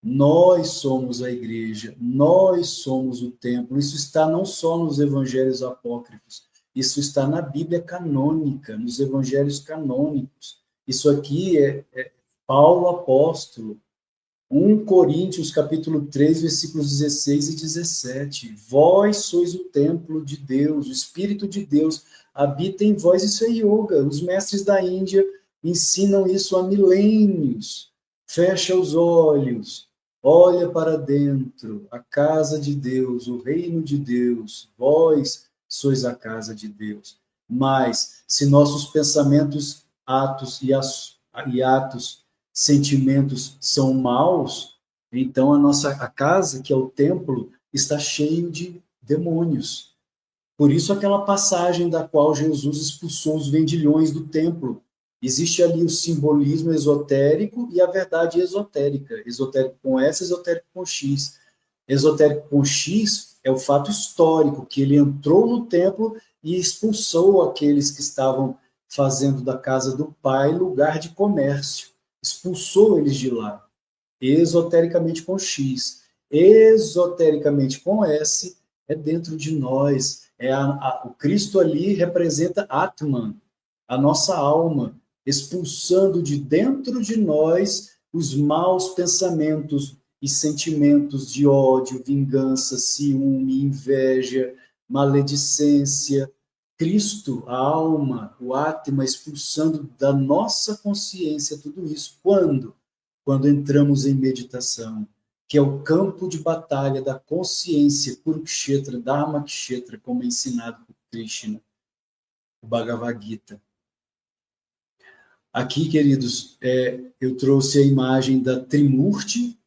Nós somos a igreja, nós somos o templo. Isso está não só nos evangelhos apócrifos, isso está na Bíblia canônica, nos evangelhos canônicos. Isso aqui é Paulo apóstolo, 1 Coríntios, capítulo 3, versículos 16 e 17. Vós sois o templo de Deus, o Espírito de Deus habita em vós. Isso é yoga. Os mestres da Índia ensinam isso há milênios. Fecha os olhos, olha para dentro, a casa de Deus, o reino de Deus. Vós sois a casa de Deus. Mas, se nossos pensamentos, atos e atos sentimentos são maus, então a casa, que é o templo, está cheio de demônios. Por isso aquela passagem da qual Jesus expulsou os vendilhões do templo. Existe ali o simbolismo esotérico e a verdade esotérica. Esotérico com S, esotérico com X. Esotérico com X é o fato histórico, que ele entrou no templo e expulsou aqueles que estavam fazendo da casa do Pai lugar de comércio. Expulsou eles de lá, esotericamente com X. Esotericamente com S, é dentro de nós. O Cristo ali representa Atman, a nossa alma, expulsando de dentro de nós os maus pensamentos e sentimentos de ódio, vingança, ciúme, inveja, maledicência. Cristo, a alma, o Atma, expulsando da nossa consciência tudo isso. Quando? Quando entramos em meditação, que é o campo de batalha da consciência, Kurukshetra, Dharmakshetra, como é ensinado por Krishna, o Bhagavad Gita. Aqui, queridos, eu trouxe a imagem da Trimurti,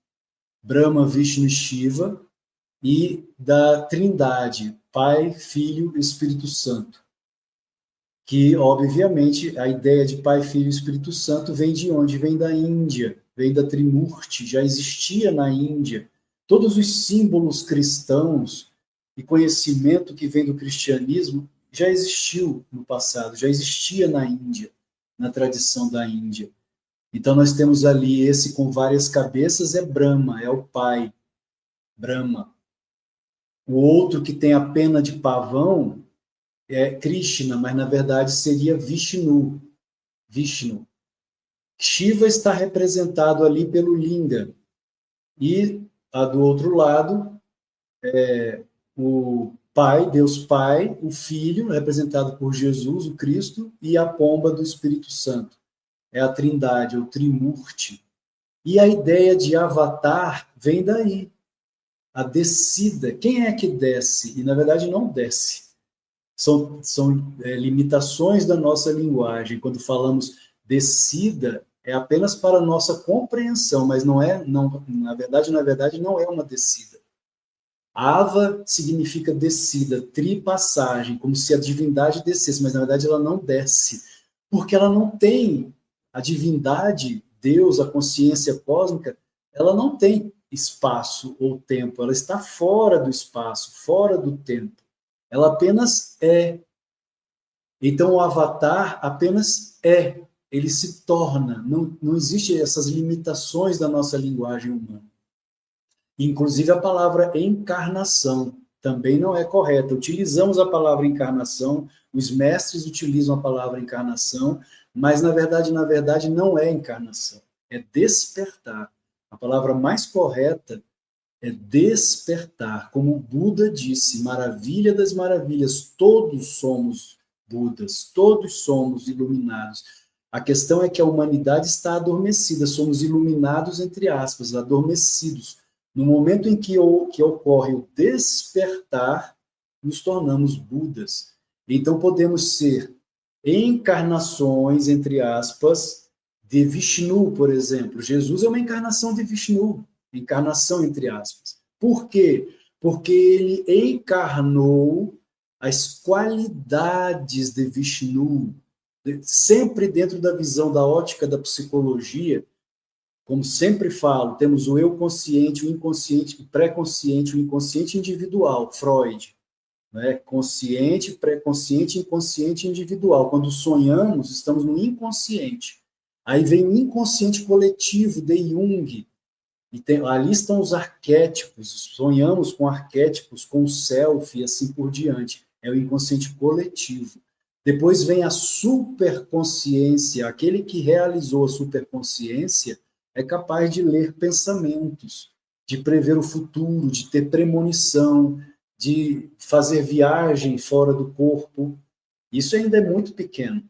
Brahma, Vishnu e Shiva, e da Trindade, Pai, Filho e Espírito Santo. Que, obviamente, a ideia de Pai, Filho e Espírito Santo vem de onde? Vem da Índia, vem da Trimurti, já existia na Índia. Todos os símbolos cristãos e conhecimento que vem do cristianismo já existiu no passado, já existia na Índia, na tradição da Índia. Então, nós temos ali esse com várias cabeças, é Brahma, é o pai, Brahma. O outro que tem a pena de pavão é Krishna, mas na verdade seria Vishnu. Vishnu. Shiva está representado ali pelo Linga. E do outro lado, o Pai, Deus Pai, o Filho, representado por Jesus, o Cristo, e a pomba do Espírito Santo. É a Trindade, o Trimurti. E a ideia de avatar vem daí. A descida. Quem é que desce? E, na verdade, não desce. São limitações da nossa linguagem. Quando falamos descida, é apenas para a nossa compreensão, mas na verdade, não é uma descida. Ava significa descida, tripassagem, como se a divindade descesse, mas na verdade ela não desce, porque ela não tem a divindade, Deus, a consciência cósmica, ela não tem espaço ou tempo, ela está fora do espaço, fora do tempo. Ela apenas é. Então, o avatar apenas é. Ele se torna. Não existem essas limitações da nossa linguagem humana. Inclusive, a palavra encarnação também não é correta. Utilizamos a palavra encarnação, os mestres utilizam a palavra encarnação, mas, na verdade, não é encarnação. É despertar. A palavra mais correta é despertar, como o Buda disse, maravilha das maravilhas, todos somos Budas, todos somos iluminados. A questão é que a humanidade está adormecida, somos iluminados, entre aspas, adormecidos. No momento em que ocorre o despertar, nos tornamos Budas. Então podemos ser encarnações, entre aspas, de Vishnu, por exemplo. Jesus é uma encarnação de Vishnu. Encarnação, entre aspas. Por quê? Porque ele encarnou as qualidades de Vishnu, sempre dentro da visão da ótica da psicologia. Como sempre falo, temos o eu consciente, o inconsciente, o pré-consciente, o inconsciente individual, Freud. Né? Consciente, pré-consciente, inconsciente individual. Quando sonhamos, estamos no inconsciente. Aí vem o inconsciente coletivo de Jung. Ali estão os arquétipos, sonhamos com arquétipos, com o self e assim por diante. É o inconsciente coletivo. Depois vem a superconsciência. Aquele que realizou a superconsciência é capaz de ler pensamentos, de prever o futuro, de ter premonição, de fazer viagem fora do corpo. Isso ainda é muito pequeno.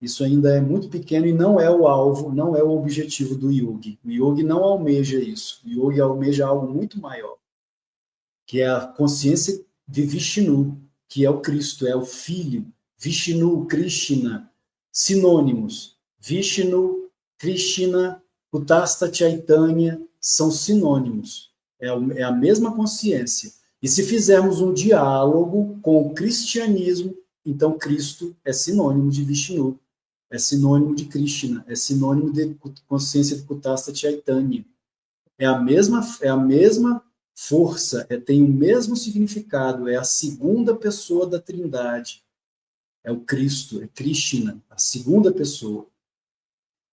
Isso ainda é muito pequeno e não é o alvo, não é o objetivo do yogi. O yogi não almeja isso. O yogi almeja algo muito maior, que é a consciência de Vishnu, que é o Cristo, é o Filho. Vishnu, Krishna, sinônimos. Vishnu, Krishna, Kutastha Chaitanya são sinônimos. É a mesma consciência. E se fizermos um diálogo com o cristianismo, então Cristo é sinônimo de Vishnu. É sinônimo de Krishna, é sinônimo de consciência de Kutastha Chaitanya. É a mesma força, tem o mesmo significado, é a segunda pessoa da Trindade. É o Cristo, é Krishna, a segunda pessoa.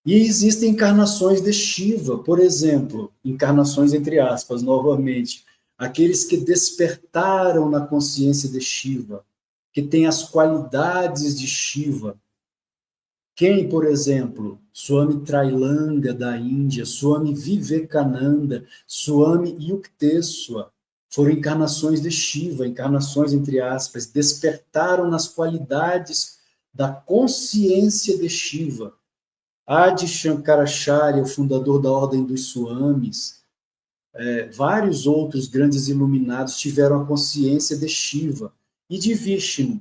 E existem encarnações de Shiva, por exemplo, encarnações entre aspas, novamente, aqueles que despertaram na consciência de Shiva, que têm as qualidades de Shiva. Quem, por exemplo? Swami Trailanga, da Índia, Swami Vivekananda, Swami Yukteswar, foram encarnações de Shiva, encarnações, entre aspas, despertaram nas qualidades da consciência de Shiva. Adi Shankaracharya, o fundador da Ordem dos Swamis, vários outros grandes iluminados tiveram a consciência de Shiva e de Vishnu.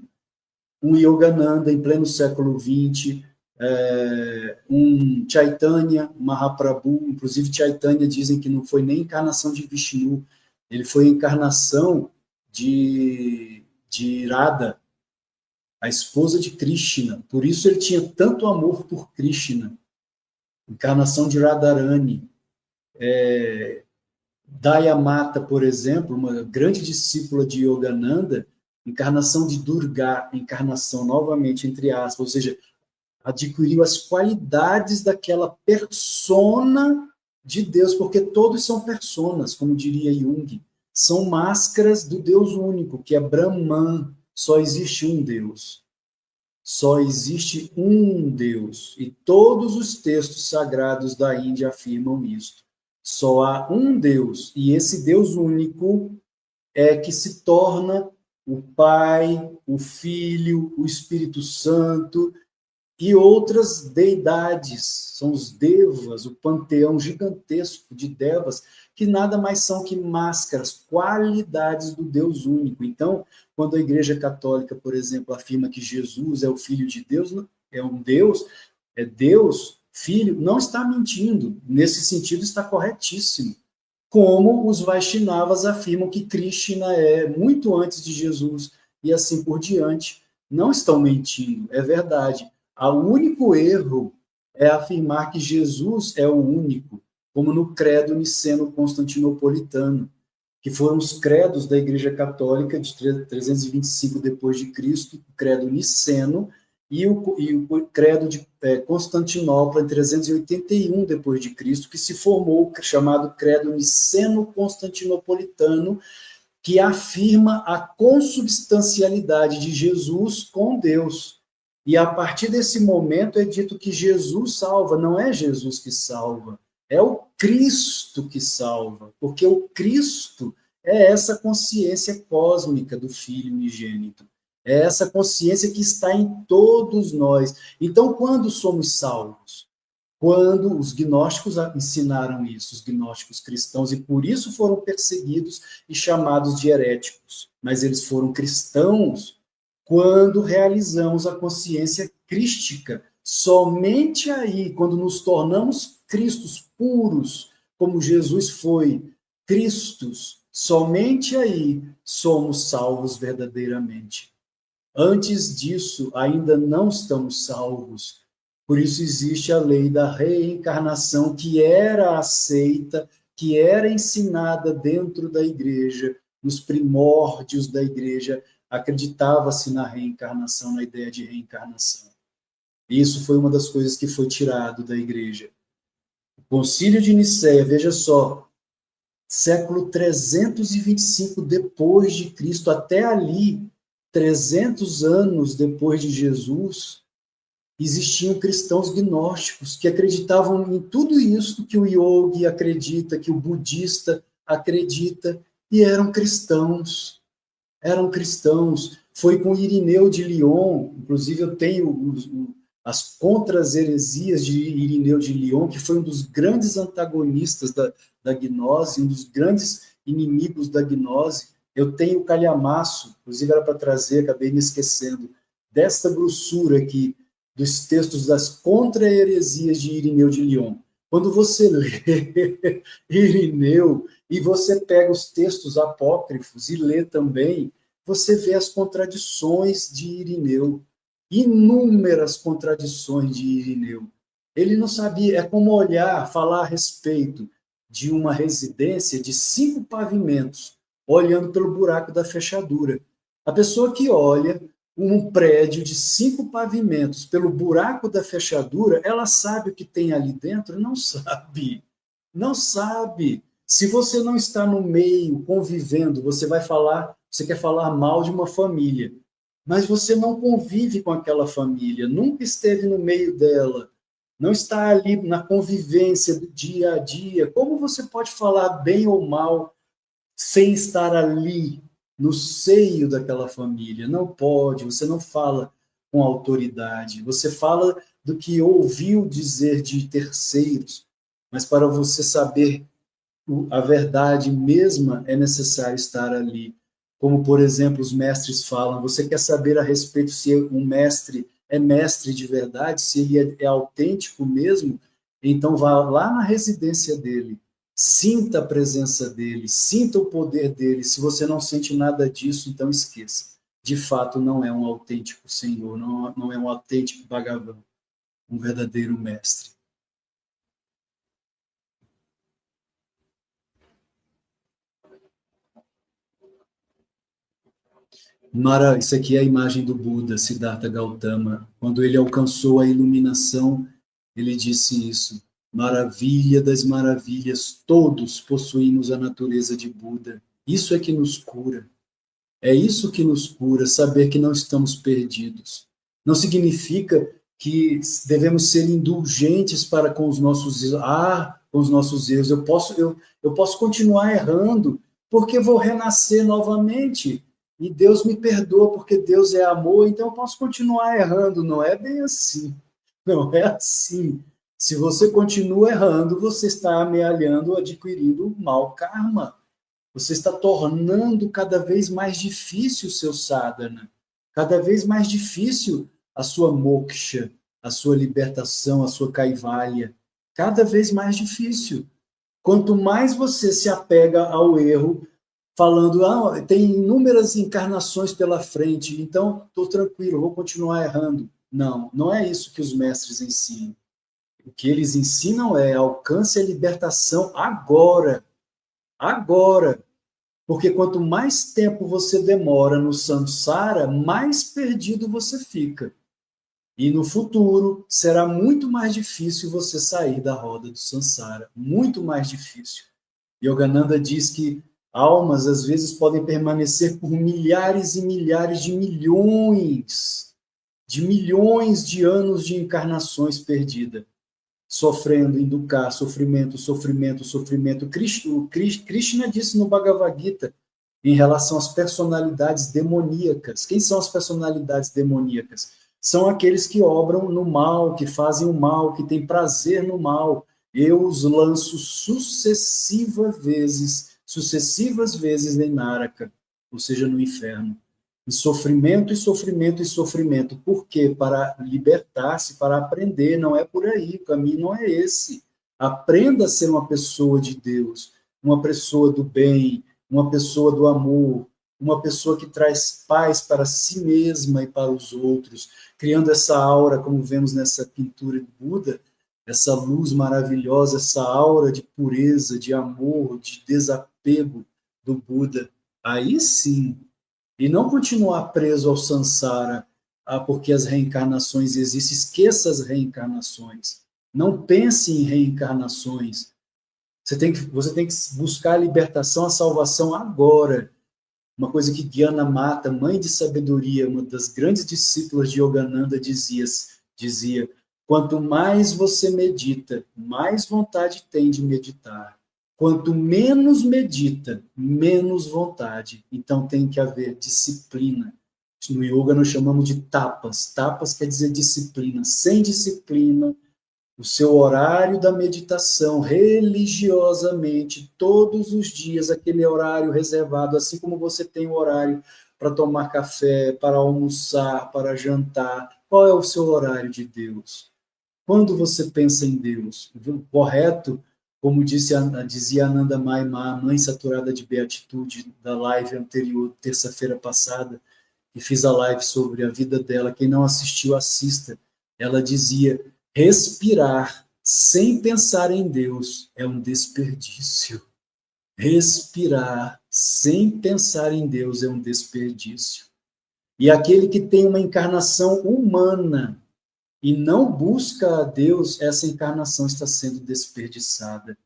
Um Yogananda, em pleno século XX, um Chaitanya Mahaprabhu, inclusive Chaitanya dizem que não foi nem encarnação de Vishnu, Ele foi a encarnação de Radha, a esposa de Krishna. Por isso ele tinha tanto amor por Krishna. Encarnação de Radharani. Dayamata, por exemplo, uma grande discípula de Yogananda, encarnação de Durga, encarnação novamente, entre aspas, ou seja, adquiriu as qualidades daquela persona de Deus, porque todos são personas, como diria Jung, são máscaras do Deus único, que é Brahman, só existe um Deus. Só existe um Deus, e todos os textos sagrados da Índia afirmam isso. Só há um Deus, e esse Deus único é que se torna o Pai, o Filho, o Espírito Santo e outras deidades. São os devas, o panteão gigantesco de devas, que nada mais são que máscaras, qualidades do Deus único. Então, quando a Igreja Católica, por exemplo, afirma que Jesus é o Filho de Deus, é um Deus, é Deus, Filho, não está mentindo. Nesse sentido, está corretíssimo. Como os Vaishnavas afirmam que Krishna é muito antes de Jesus e assim por diante. Não estão mentindo, é verdade. O único erro é afirmar que Jesus é o único, como no credo niceno-constantinopolitano, que foram os credos da Igreja Católica de 325 depois de Cristo, o credo niceno, e o credo de Constantinopla em 381 depois de Cristo, que se formou chamado credo niceno-constantinopolitano, que afirma a consubstancialidade de Jesus com Deus. E a partir desse momento é dito que Jesus salva, não é Jesus que salva, é o Cristo que salva, porque o Cristo é essa consciência cósmica do Filho unigênito. É essa consciência que está em todos nós. Então, quando somos salvos? Quando os gnósticos ensinaram isso, os gnósticos cristãos, e por isso foram perseguidos e chamados de heréticos. Mas eles foram cristãos quando realizamos a consciência crística. Somente aí, quando nos tornamos cristos puros, como Jesus foi, cristos, somente aí somos salvos verdadeiramente. Antes disso, ainda não estamos salvos. Por isso existe a lei da reencarnação, que era aceita, que era ensinada dentro da igreja, nos primórdios da igreja, acreditava-se na reencarnação, na ideia de reencarnação. Isso foi uma das coisas que foi tirado da igreja. O Concílio de Nicéia, veja só, século 325 depois de Cristo, até ali, 300 anos depois de Jesus, existiam cristãos gnósticos que acreditavam em tudo isso que o yogi acredita, que o budista acredita, e eram cristãos. Eram cristãos. Foi com Irineu de Lyon, inclusive eu tenho as contra-heresias de Irineu de Lyon, que foi um dos grandes antagonistas da gnose, um dos grandes inimigos da gnose. Eu tenho o calhamaço, inclusive era para trazer, acabei me esquecendo, desta grossura aqui, dos textos das contra-heresias de Irineu de Lyon. Quando você lê Irineu e você pega os textos apócrifos e lê também, você vê as contradições de Irineu, inúmeras contradições de Irineu. Ele não sabia, é como olhar, falar a respeito de uma residência de 5 pavimentos, olhando pelo buraco da fechadura. A pessoa que olha um prédio de 5 pavimentos pelo buraco da fechadura, ela sabe o que tem ali dentro? Não sabe. Não sabe. Se você não está no meio, convivendo, você quer falar mal de uma família, mas você não convive com aquela família, nunca esteve no meio dela, não está ali na convivência do dia a dia, como você pode falar bem ou mal sem estar ali, no seio daquela família? Não pode, você não fala com autoridade, você fala do que ouviu dizer de terceiros, mas para você saber a verdade mesma é necessário estar ali. Como, por exemplo, os mestres falam, você quer saber a respeito se um mestre é mestre de verdade, se ele é autêntico mesmo? Então vá lá na residência dele, Sinta a presença dele, sinta o poder dele. Se você não sente nada disso, então esqueça. De fato, não é um autêntico Senhor, não é um autêntico Bhagavan, um verdadeiro mestre. Isso aqui é a imagem do Buda, Siddhartha Gautama. Quando ele alcançou a iluminação, ele disse isso. Maravilha das maravilhas, todos possuímos a natureza de Buda. Isso é que nos cura. É isso que nos cura, saber que não estamos perdidos. Não significa que devemos ser indulgentes para com os nossos erros. Com os nossos erros. Eu posso continuar errando, porque vou renascer novamente. E Deus me perdoa, porque Deus é amor, então eu posso continuar errando. Não é bem assim. Não é assim. Se você continua errando, você está amealhando, adquirindo mau karma. Você está tornando cada vez mais difícil o seu sadhana, cada vez mais difícil a sua moksha, a sua libertação, a sua kaivalya, cada vez mais difícil. Quanto mais você se apega ao erro, falando, tem inúmeras encarnações pela frente, então estou tranquilo, vou continuar errando. Não, não é isso que os mestres ensinam. O que eles ensinam é alcance a libertação agora. Agora. Porque quanto mais tempo você demora no samsara, mais perdido você fica. E no futuro será muito mais difícil você sair da roda do samsara, muito mais difícil. Yogananda diz que almas às vezes podem permanecer por milhares e milhares de milhões de anos de encarnações perdidas, sofrendo, inducar, sofrimento, sofrimento, sofrimento. Krishna disse no Bhagavad Gita, em relação às personalidades demoníacas. Quem são as personalidades demoníacas? São aqueles que obram no mal, que fazem o mal, que têm prazer no mal. Eu os lanço sucessivas vezes em Naraka, ou seja, no inferno. E sofrimento, e sofrimento, e sofrimento. Por quê? Para libertar-se, para aprender. Não é por aí, o caminho não é esse. Aprenda a ser uma pessoa de Deus, uma pessoa do bem, uma pessoa do amor, uma pessoa que traz paz para si mesma e para os outros, criando essa aura, como vemos nessa pintura de Buda, essa luz maravilhosa, essa aura de pureza, de amor, de desapego do Buda. Aí sim, e não continuar preso ao samsara, porque as reencarnações existem. Esqueça as reencarnações. Não pense em reencarnações. Você tem que buscar a libertação, a salvação agora. Uma coisa que Gyana Mata, mãe de sabedoria, uma das grandes discípulas de Yogananda, dizia: quanto mais você medita, mais vontade tem de meditar. Quanto menos medita, menos vontade. Então tem que haver disciplina. No yoga nós chamamos de tapas. Tapas quer dizer disciplina. Sem disciplina, o seu horário da meditação, religiosamente, todos os dias, aquele horário reservado, assim como você tem o horário para tomar café, para almoçar, para jantar. Qual é o seu horário de Deus? Quando você pensa em Deus? Correto, como dizia Ananda Maima, a mãe saturada de beatitude da live anterior, terça-feira passada, e fiz a live sobre a vida dela. Quem não assistiu, assista. Ela dizia: respirar sem pensar em Deus é um desperdício. Respirar sem pensar em Deus é um desperdício. E aquele que tem uma encarnação humana e não busca a Deus, essa encarnação está sendo desperdiçada,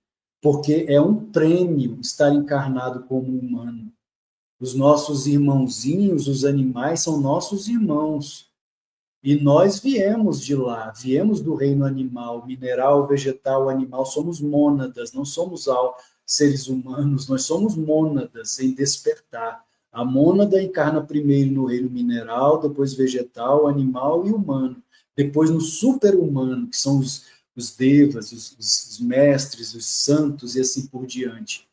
porque é um prêmio estar encarnado como humano. Os nossos irmãozinhos, os animais, são nossos irmãos. E nós viemos de lá, viemos do reino animal, mineral, vegetal, animal, somos mônadas, não somos seres humanos, nós somos mônadas em despertar. A mônada encarna primeiro no reino mineral, depois vegetal, animal e humano. Depois no super-humano, que são os devas, os mestres, os santos e assim por diante.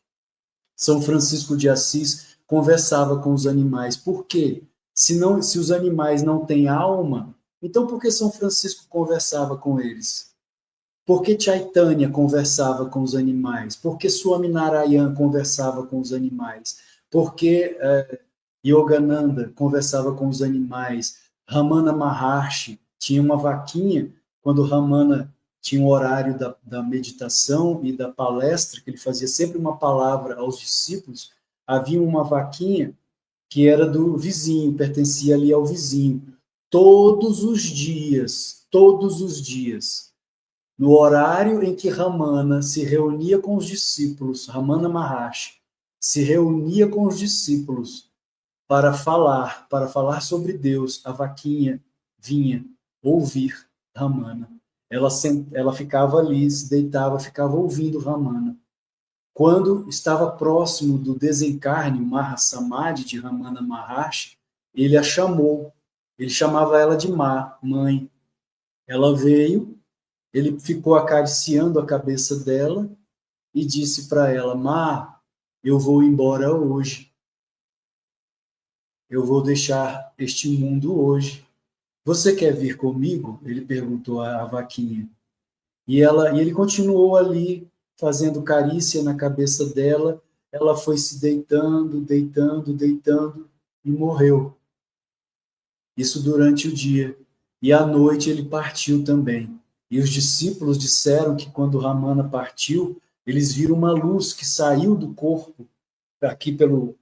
São Francisco de Assis conversava com os animais. Por quê? Se os animais não têm alma, então por que São Francisco conversava com eles? Por que Chaitanya conversava com os animais? Por que Swami Narayana conversava com os animais? Por que Yogananda conversava com os animais? Ramana Maharshi tinha uma vaquinha, quando Ramana tinha um horário da meditação e da palestra, que ele fazia sempre uma palavra aos discípulos, havia uma vaquinha que era do vizinho, pertencia ali ao vizinho. Todos os dias, no horário em que Ramana se reunia com os discípulos, Ramana Maharshi se reunia com os discípulos para falar sobre Deus, a vaquinha vinha ouvir Ramana. Ela ficava ali, se deitava, ficava ouvindo Ramana. Quando estava próximo do desencarne, o Mahasamadhi de Ramana Maharshi, ele a chamou. Ele chamava ela de mãe. Ela veio, ele ficou acariciando a cabeça dela e disse para ela: eu vou embora hoje. Eu vou deixar este mundo hoje. Você quer vir comigo? Ele perguntou à vaquinha. E ele continuou ali, fazendo carícia na cabeça dela. Ela foi se deitando e morreu. Isso durante o dia. E à noite ele partiu também. E os discípulos disseram que quando Ramana partiu, eles viram uma luz que saiu do corpo, aqui pelo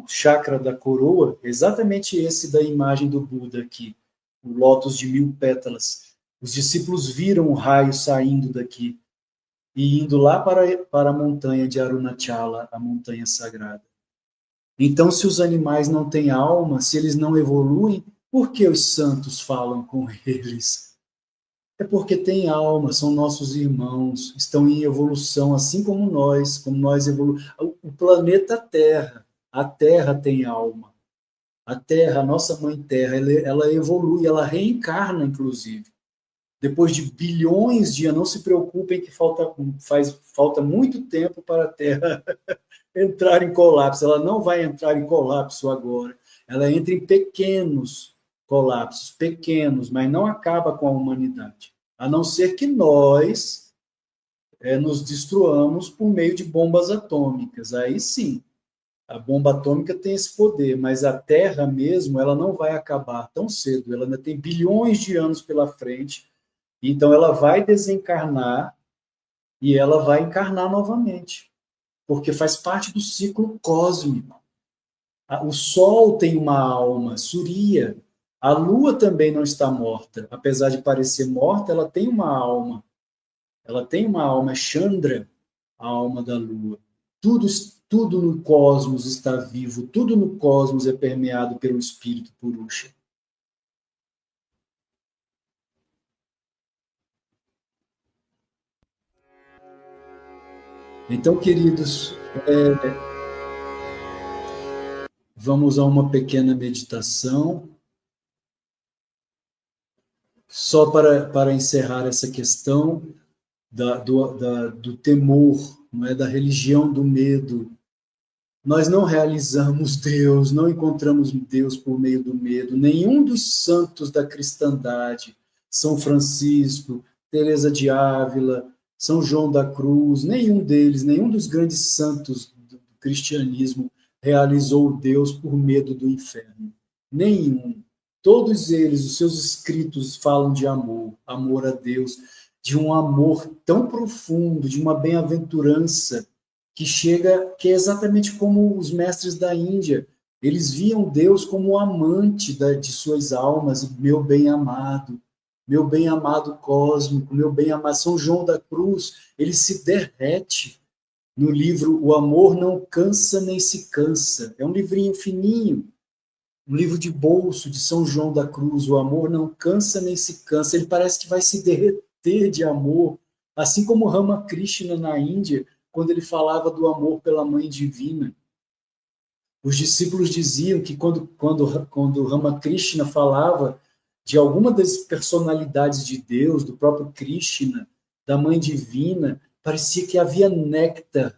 chakra da coroa, exatamente esse da imagem do Buda aqui, o lótus de 1000 pétalas. Os discípulos viram o raio saindo daqui e indo lá para a montanha de Arunachala, a montanha sagrada. Então, se os animais não têm alma, se eles não evoluem, por que os santos falam com eles? É porque têm alma, são nossos irmãos, estão em evolução, assim como nós evoluímos. O planeta Terra, a Terra tem alma. A Terra, a nossa mãe Terra, ela evolui, ela reencarna, inclusive. Depois de bilhões de anos, não se preocupem que falta muito tempo para a Terra entrar em colapso. Ela não vai entrar em colapso agora. Ela entra em pequenos colapsos, pequenos, mas não acaba com a humanidade. A não ser que nós nos destruamos por meio de bombas atômicas. Aí sim, a bomba atômica tem esse poder, mas a Terra mesmo, ela não vai acabar tão cedo. Ela ainda tem bilhões de anos pela frente. Então ela vai desencarnar e ela vai encarnar novamente, porque faz parte do ciclo cósmico. O Sol tem uma alma, Surya. A Lua também não está morta. Apesar de parecer morta, ela tem uma alma. Ela tem uma alma, Chandra, a alma da Lua. Tudo no cosmos está vivo, tudo no cosmos é permeado pelo espírito Purusha. Então, queridos, vamos a uma pequena meditação, só para encerrar essa questão do temor, não é? Da religião do medo. Nós não realizamos Deus, não encontramos Deus por meio do medo. Nenhum dos santos da cristandade, São Francisco, Teresa de Ávila, São João da Cruz, nenhum deles, nenhum dos grandes santos do cristianismo realizou Deus por medo do inferno. Nenhum. Todos eles, os seus escritos falam de amor, amor a Deus, de um amor tão profundo, de uma bem-aventurança que é exatamente como os mestres da Índia. Eles viam Deus como o amante de suas almas, meu bem-amado cósmico, meu bem-amado. São João da Cruz, ele se derrete no livro O Amor Não Cansa Nem Se Cansa. É um livrinho fininho, um livro de bolso de São João da Cruz. O amor não cansa nem se cansa. Ele parece que vai se derreter de amor, assim como Ramakrishna na Índia, quando ele falava do amor pela Mãe Divina. Os discípulos diziam que quando Ramakrishna falava de alguma das personalidades de Deus, do próprio Krishna, da Mãe Divina, parecia que havia néctar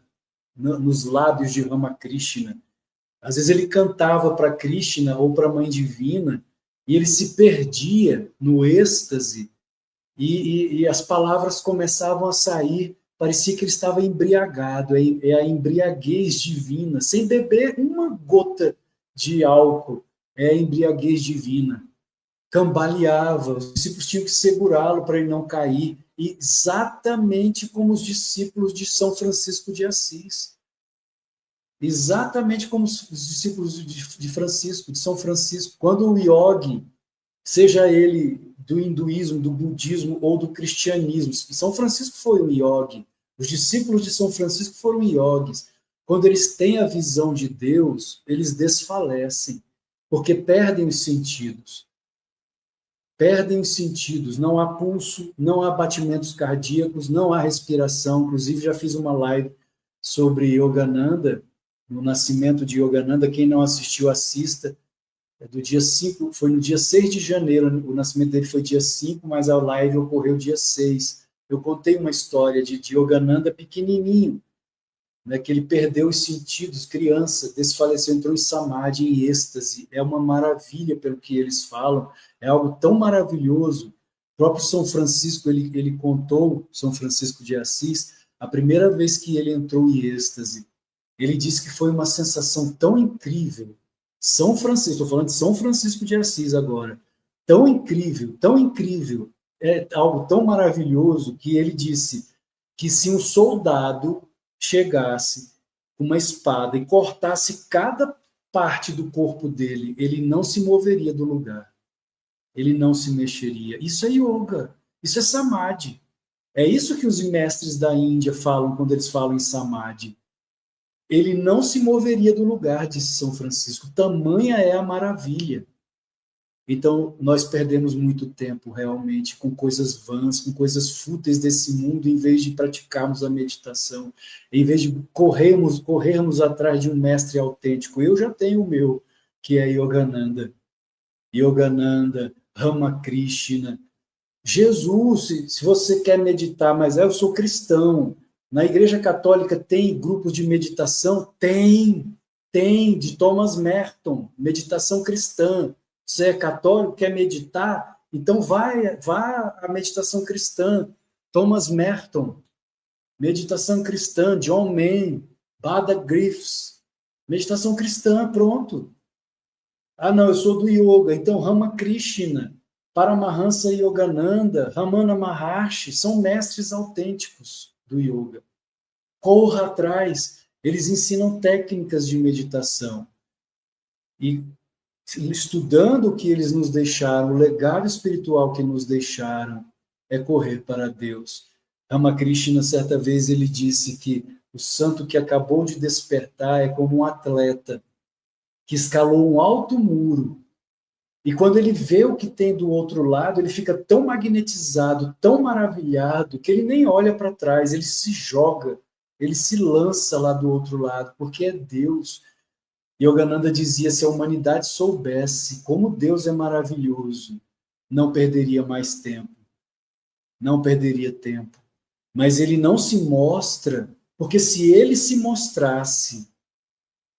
nos lábios de Ramakrishna. Às vezes ele cantava para Krishna ou para a Mãe Divina e ele se perdia no êxtase e as palavras começavam a sair, parecia que ele estava embriagado, é a embriaguez divina, sem beber uma gota de álcool, é a embriaguez divina. Cambaleava, os discípulos tinham que segurá-lo para ele não cair, exatamente como os discípulos de São Francisco de Assis. Exatamente como os discípulos de Francisco, de São Francisco. Quando o yogi, seja ele do hinduísmo, do budismo ou do cristianismo, São Francisco foi um yogi, os discípulos de São Francisco foram yogis. Quando eles têm a visão de Deus, eles desfalecem, porque perdem os sentidos. Perdem os sentidos, não há pulso, não há batimentos cardíacos, não há respiração. Inclusive, já fiz uma live sobre Yogananda, no nascimento de Yogananda. Quem não assistiu, assista. É do dia 5, foi no dia 6 de janeiro, o nascimento dele foi dia 5, mas a live ocorreu dia 6. Eu contei uma história de Yogananda pequenininho, né, que ele perdeu os sentidos, criança, desfaleceu, entrou em samadhi, em êxtase. É uma maravilha pelo que eles falam, é algo tão maravilhoso. O próprio São Francisco, ele contou, São Francisco de Assis, a primeira vez que ele entrou em êxtase. Ele disse que foi uma sensação tão incrível. São Francisco, estou falando de São Francisco de Assis agora, tão incrível, é algo tão maravilhoso que ele disse que se um soldado chegasse com uma espada e cortasse cada parte do corpo dele, ele não se moveria do lugar. Ele não se mexeria. Isso é yoga, isso é samadhi. É isso que os mestres da Índia falam quando eles falam em samadhi. Ele não se moveria do lugar, disse São Francisco. Tamanha é a maravilha. Então, nós perdemos muito tempo, realmente, com coisas vãs, com coisas fúteis desse mundo, em vez de praticarmos a meditação, em vez de corrermos atrás de um mestre autêntico. Eu já tenho o meu, que é Yogananda. Yogananda, Ramakrishna. Jesus, se você quer meditar, mas eu sou cristão. Na Igreja Católica tem grupos de meditação? Tem, de Thomas Merton, meditação cristã. Você é católico, quer meditar? Então vá à meditação cristã. Thomas Merton, meditação cristã. John Main, Bada Griffiths, meditação cristã, pronto. Ah, não, eu sou do yoga. Então Ramakrishna, Paramahansa Yogananda, Ramana Maharshi, são mestres autênticos do yoga. Corra atrás, eles ensinam técnicas de meditação. E estudando o que eles nos deixaram, o legado espiritual que nos deixaram, é correr para Deus. Ramakrishna, certa vez, ele disse que o santo que acabou de despertar é como um atleta que escalou um alto muro. E quando ele vê o que tem do outro lado, ele fica tão magnetizado, tão maravilhado, que ele nem olha para trás, ele se joga, ele se lança lá do outro lado, porque é Deus. Yogananda dizia, se a humanidade soubesse como Deus é maravilhoso, não perderia mais tempo. Não perderia tempo. Mas ele não se mostra, porque se ele se mostrasse,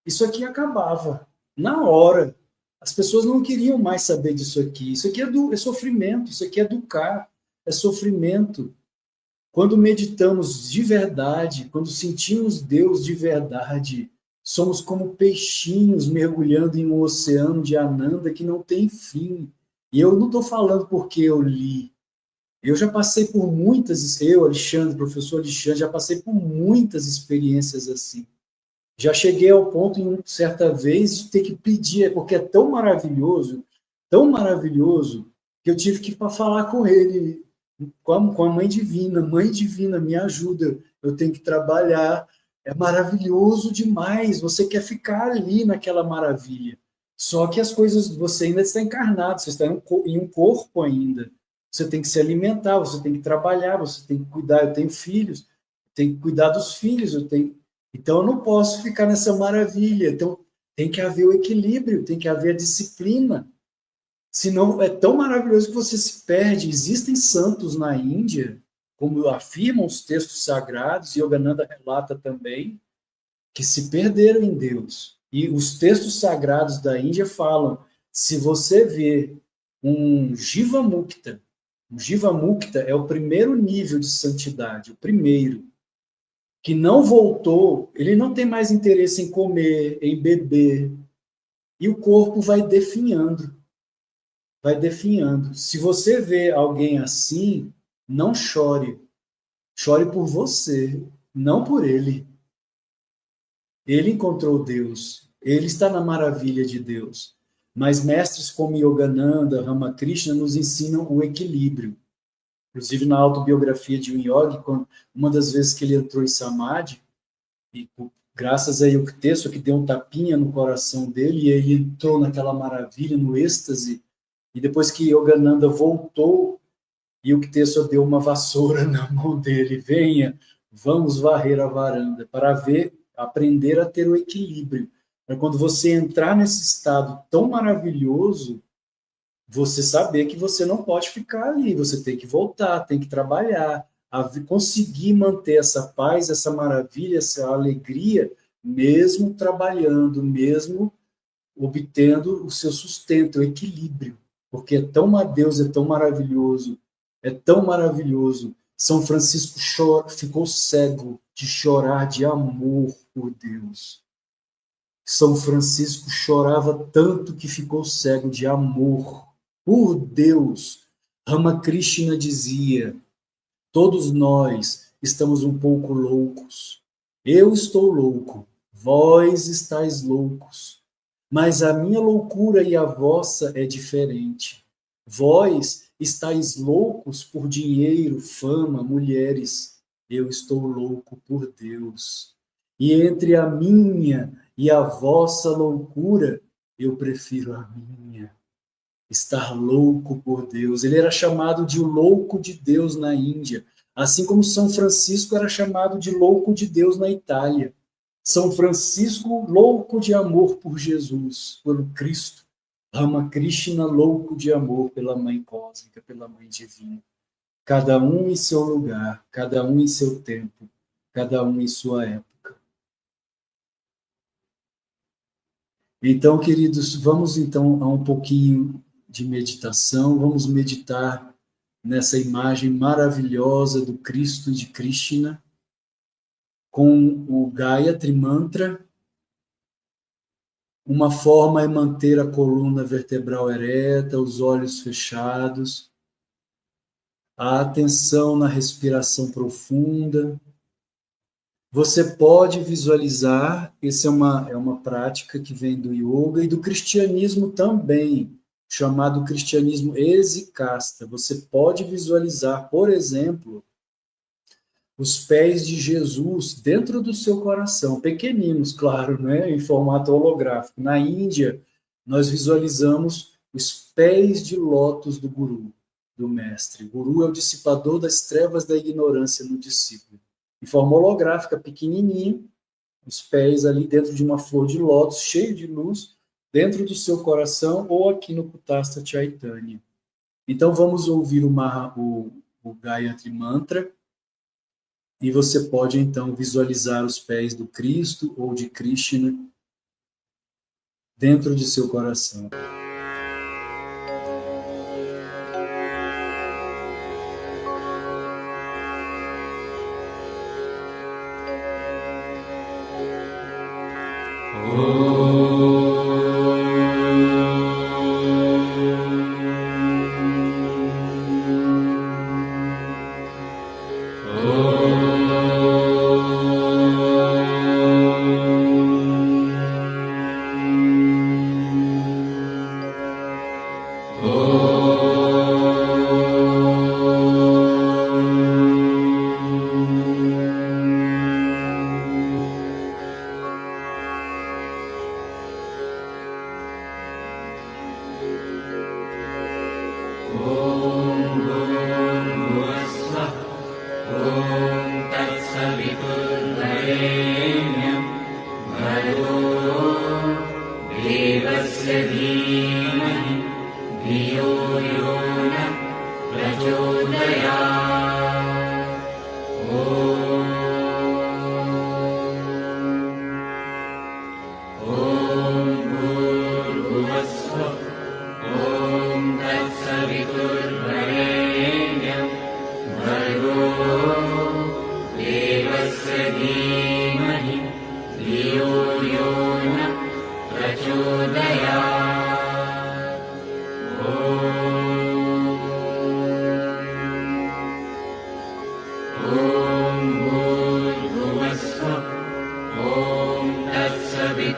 isso aqui acabava. Na hora. As pessoas não queriam mais saber disso aqui. Isso aqui é sofrimento, isso aqui é educar, é sofrimento. Quando meditamos de verdade, quando sentimos Deus de verdade, somos como peixinhos mergulhando em um oceano de Ananda que não tem fim. E eu não estou falando porque eu li. Eu já passei por muitas, Alexandre, professor Alexandre, já passei por muitas experiências assim. Já cheguei ao ponto, em certa vez, de ter que pedir, porque é tão maravilhoso, que eu tive que falar com ele, com a Mãe Divina, me ajuda, eu tenho que trabalhar, é maravilhoso demais, você quer ficar ali naquela maravilha. Só que as coisas, você ainda está encarnado, você está em um corpo ainda, você tem que se alimentar, você tem que trabalhar, você tem que cuidar, eu tenho filhos, tenho que cuidar dos filhos, então eu não posso ficar nessa maravilha, então tem que haver o equilíbrio, tem que haver a disciplina, senão é tão maravilhoso que você se perde. Existem santos na Índia, como afirmam os textos sagrados, e Yogananda relata também, que se perderam em Deus. E os textos sagrados da Índia falam, se você vê um Jivamukta, O Jivamukta é o primeiro nível de santidade, o primeiro, que não voltou, ele não tem mais interesse em comer, em beber, e o corpo vai definhando, vai definhando. Se você vê alguém assim, não chore, chore por você, não por ele. Ele encontrou Deus, ele está na maravilha de Deus. Mas mestres como Yogananda, Ramakrishna nos ensinam o equilíbrio. Inclusive, na autobiografia de um yogi, uma das vezes que ele entrou em Samadhi, e graças a Yukteswar, que deu um tapinha no coração dele, e ele entrou naquela maravilha, no êxtase, e depois que Yogananda voltou, Yukteswar deu uma vassoura na mão dele, venha, vamos varrer a varanda, para ver, aprender a ter o equilíbrio. Para quando você entrar nesse estado tão maravilhoso, você saber que você não pode ficar ali, você tem que voltar, tem que trabalhar, conseguir manter essa paz, essa maravilha, essa alegria, mesmo trabalhando, mesmo obtendo o seu sustento, o equilíbrio, porque Deus é tão maravilhoso, é tão maravilhoso. São Francisco ficou cego de chorar de amor por Deus. São Francisco chorava tanto que ficou cego de amor por Deus. Ramakrishna dizia: todos nós estamos um pouco loucos. Eu estou louco, vós estáis loucos. Mas a minha loucura e a vossa é diferente. Vós estáis loucos por dinheiro, fama, mulheres. Eu estou louco por Deus. E entre a minha e a vossa loucura, eu prefiro a minha. Estar louco por Deus. Ele era chamado de o louco de Deus na Índia, assim como São Francisco era chamado de louco de Deus na Itália. São Francisco, louco de amor por Jesus, pelo Cristo. Ramakrishna, louco de amor pela Mãe Cósmica, pela Mãe Divina. Cada um em seu lugar, cada um em seu tempo, cada um em sua época. Então, queridos, vamos então a um pouquinho de meditação, vamos meditar nessa imagem maravilhosa do Cristo e de Krishna, com o Gayatri Mantra. Uma forma é manter a coluna vertebral ereta, os olhos fechados, a atenção na respiração profunda. Você pode visualizar, essa é uma prática que vem do yoga e do cristianismo também, chamado cristianismo exicasta. Você pode visualizar, por exemplo, os pés de Jesus dentro do seu coração, pequeninos, claro, né, em formato holográfico. Na Índia, nós visualizamos os pés de lótus do Guru, do mestre. O Guru é o dissipador das trevas da ignorância no discípulo. Em forma holográfica, pequenininho, os pés ali dentro de uma flor de lótus, cheio de luz, dentro do seu coração ou aqui no Kutastha Chaitanya. Então, vamos ouvir o Gayatri Mantra, e você pode, então, visualizar os pés do Cristo ou de Krishna dentro de seu coração.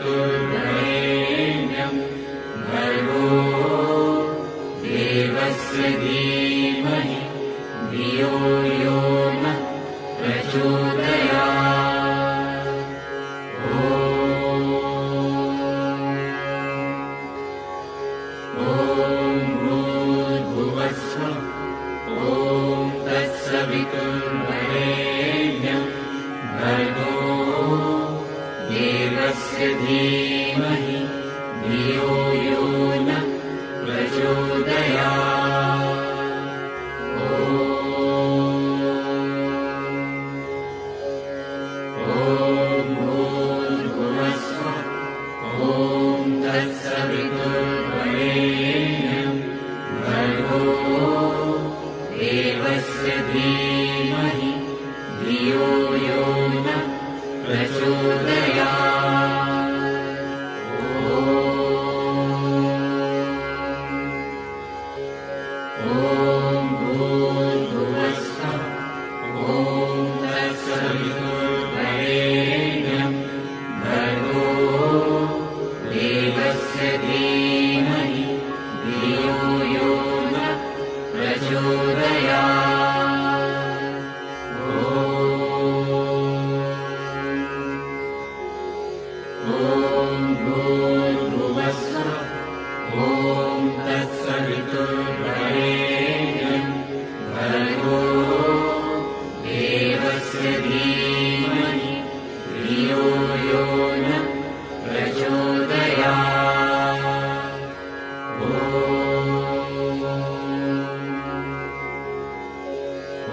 तत्सवितुर्वरेण्यं भर्गो देवस्य धीमहि धियो यो नः प्रचोदयात्। ॐ भूर्भुवस्सुः ॐ तत्सवितुर्वरेण्यं भर्गो देवस्य धीमहि धियो यो नः प्रचोदयात्। ॐ भूर्भुवस्सुः ॐ तत्सवितुर्वरेण्यं भर्गो देवस्य धीमहि धियो यो नः प्रचोदयात्। ॐ भूर्भुवस्सुः ॐ तत्सवितुर्वरेण्यं भर्गो देवस्य धीमहि धियो यो नः प्रचोदयात्। ॐ भूर्भुवस्सुः ॐ तत्सवितुर्वरेण्यं भर्गो देवस्य धीमहि धियो यो नः प्रचोदयात्।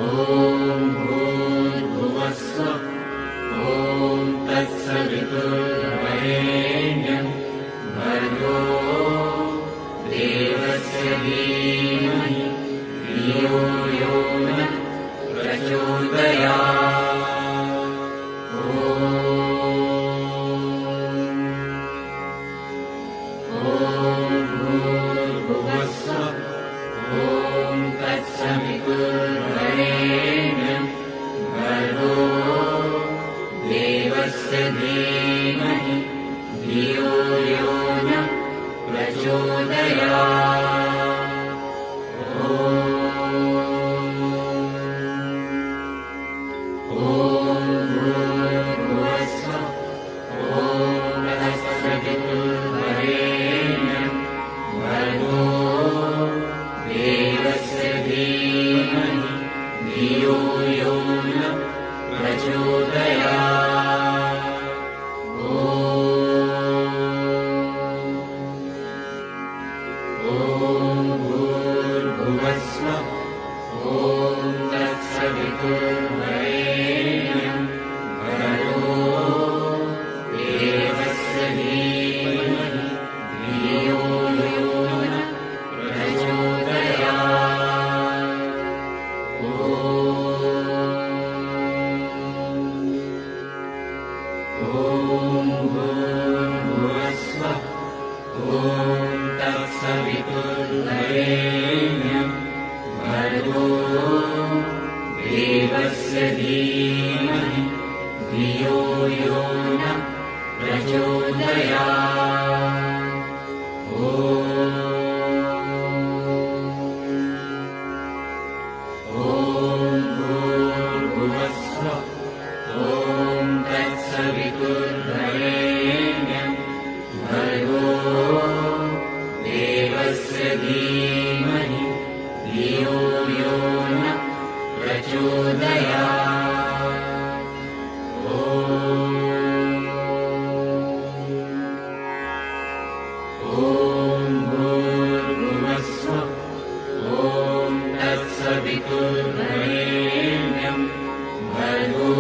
ॐ भूर्भुवस्सुः ॐ तत्सवितुर्वरेण्यं भर्गो देवस्य धीमहि धियो यो नः प्रचोदयात्। ॐ भूर्भुवस्सुः ॐ तत्सवितुर्वरेण्यं भर्गो देवस्य धीमहि धियो यो नः प्रचोदयात्। ॐ भूर्भुवस्सुः ॐ तत्सवितुर्वरेण्यं भर्गो देवस्य धीमहि धियो यो नः प्रचोदयात्। ॐ भूर्भुवस्सुः ॐ तत्सवितुर्वरेण्यं भर्गो देवस्य धीमहि धियो यो नः प्रचोदयात्। ॐ भूर्भुवस्सुः ॐ तत्सवितुर्वरेण्यं भर्गो देवस्य धीमहि धियो यो नः प्रचोदयात्। ॐ भूर्भुवस्सुः ॐ तत्सवितुर्वरेण्यं भर्गो देवस्य धीमहि धियो यो नः प्रचोदयात्। ॐ भूर्भुवस्सुः ॐ तत्सवितुर्वरेण्यं भर्गो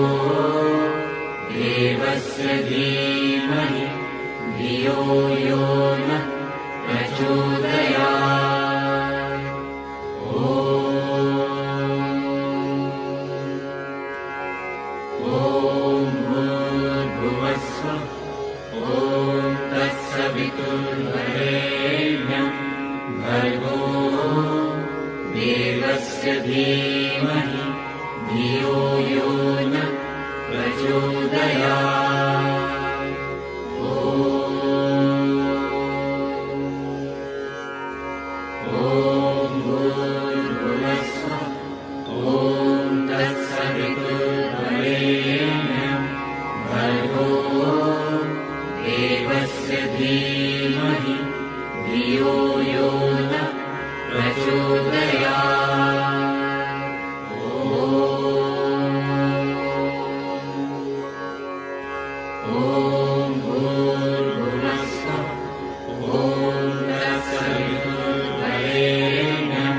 देवस्य धीमहि धियो यो नः प्रचोदयात्। ॐ भूर्भुवस्सुः ॐ तत्सवितुर्वरेण्यं भर्गो देवस्य धीमहि धियो यो नः प्रचोदयात्। देवस्य धीमहि धियो यो नः प्रचोदयात्। ॐ भूर्भुवस्सुः ॐ तत्सवितुर्वरेण्यं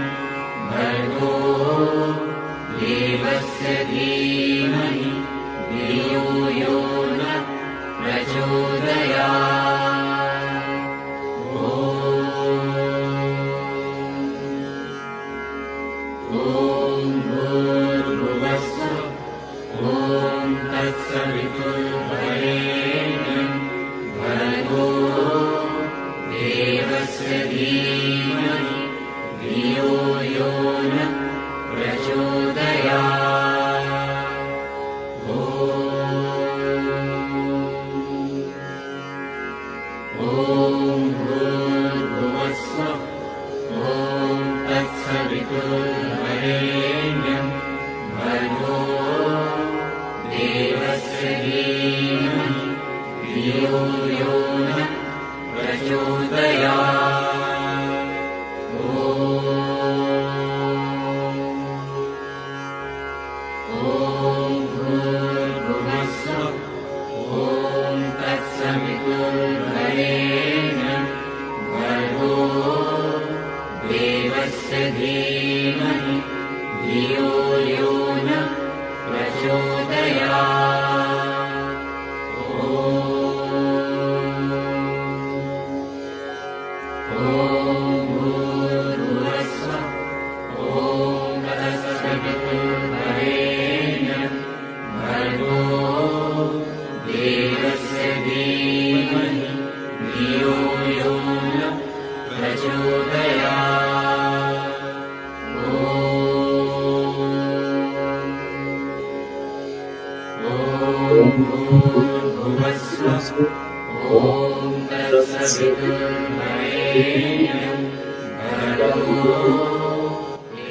भर्गो देवस्य धीमहि धियो यो नः प्रचोदयात्। ॐ भूर्भुवस्सुः ॐ तत्सवितुर्वरेण्यं भर्गो देवस्य धीमहि धियो यो नः प्रचोदयात्। ॐ भूर्भुवस्सुः ॐ तत्सवितुर्वरेण्यं भर्गो देवस्य धीमहि धियो यो नः प्रचोदयात्। ॐ भूर्भुवस्सुः ॐ तत्सवितुर्वरेण्यं भर्गो देवस्य धीमहि धियो यो नः प्रचोदयात्। ॐ भूर्भुवस्सुः ॐ तत्सवितुर्वरेण्यं भर्गो देवस्य धीमहि धियो यो नः प्रचोदयात्। ॐ भूर्भुवस्सुः ॐ तत्सवितुर्वरेण्यं भर्गो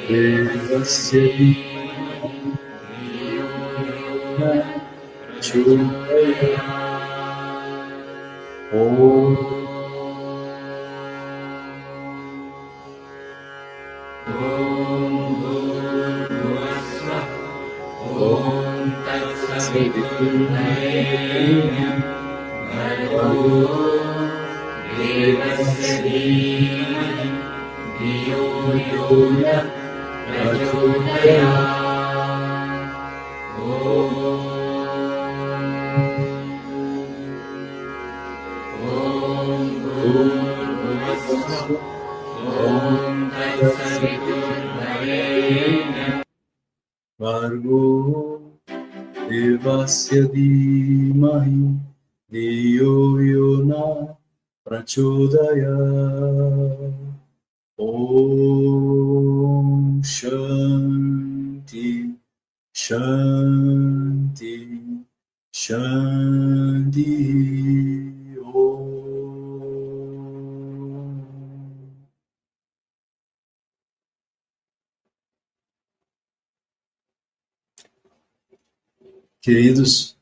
देवस्य धीमहि धियो यो नः प्रचोदयात्। ॐ भूर्भुवस्सुः ॐ तत्सवितुर्वरेण्यं भर्गो देवस्य धीमहि धियो यो नः प्रचोदयात्। ॐ भूर्भुवस्सुः ॐ तत्सवितुर्वरेण्यं भर्गो देवस्य धीमहि धियो यो नः प्रचोदयात्। ॐ शान्ति शान्ति शान्ति। Queridos,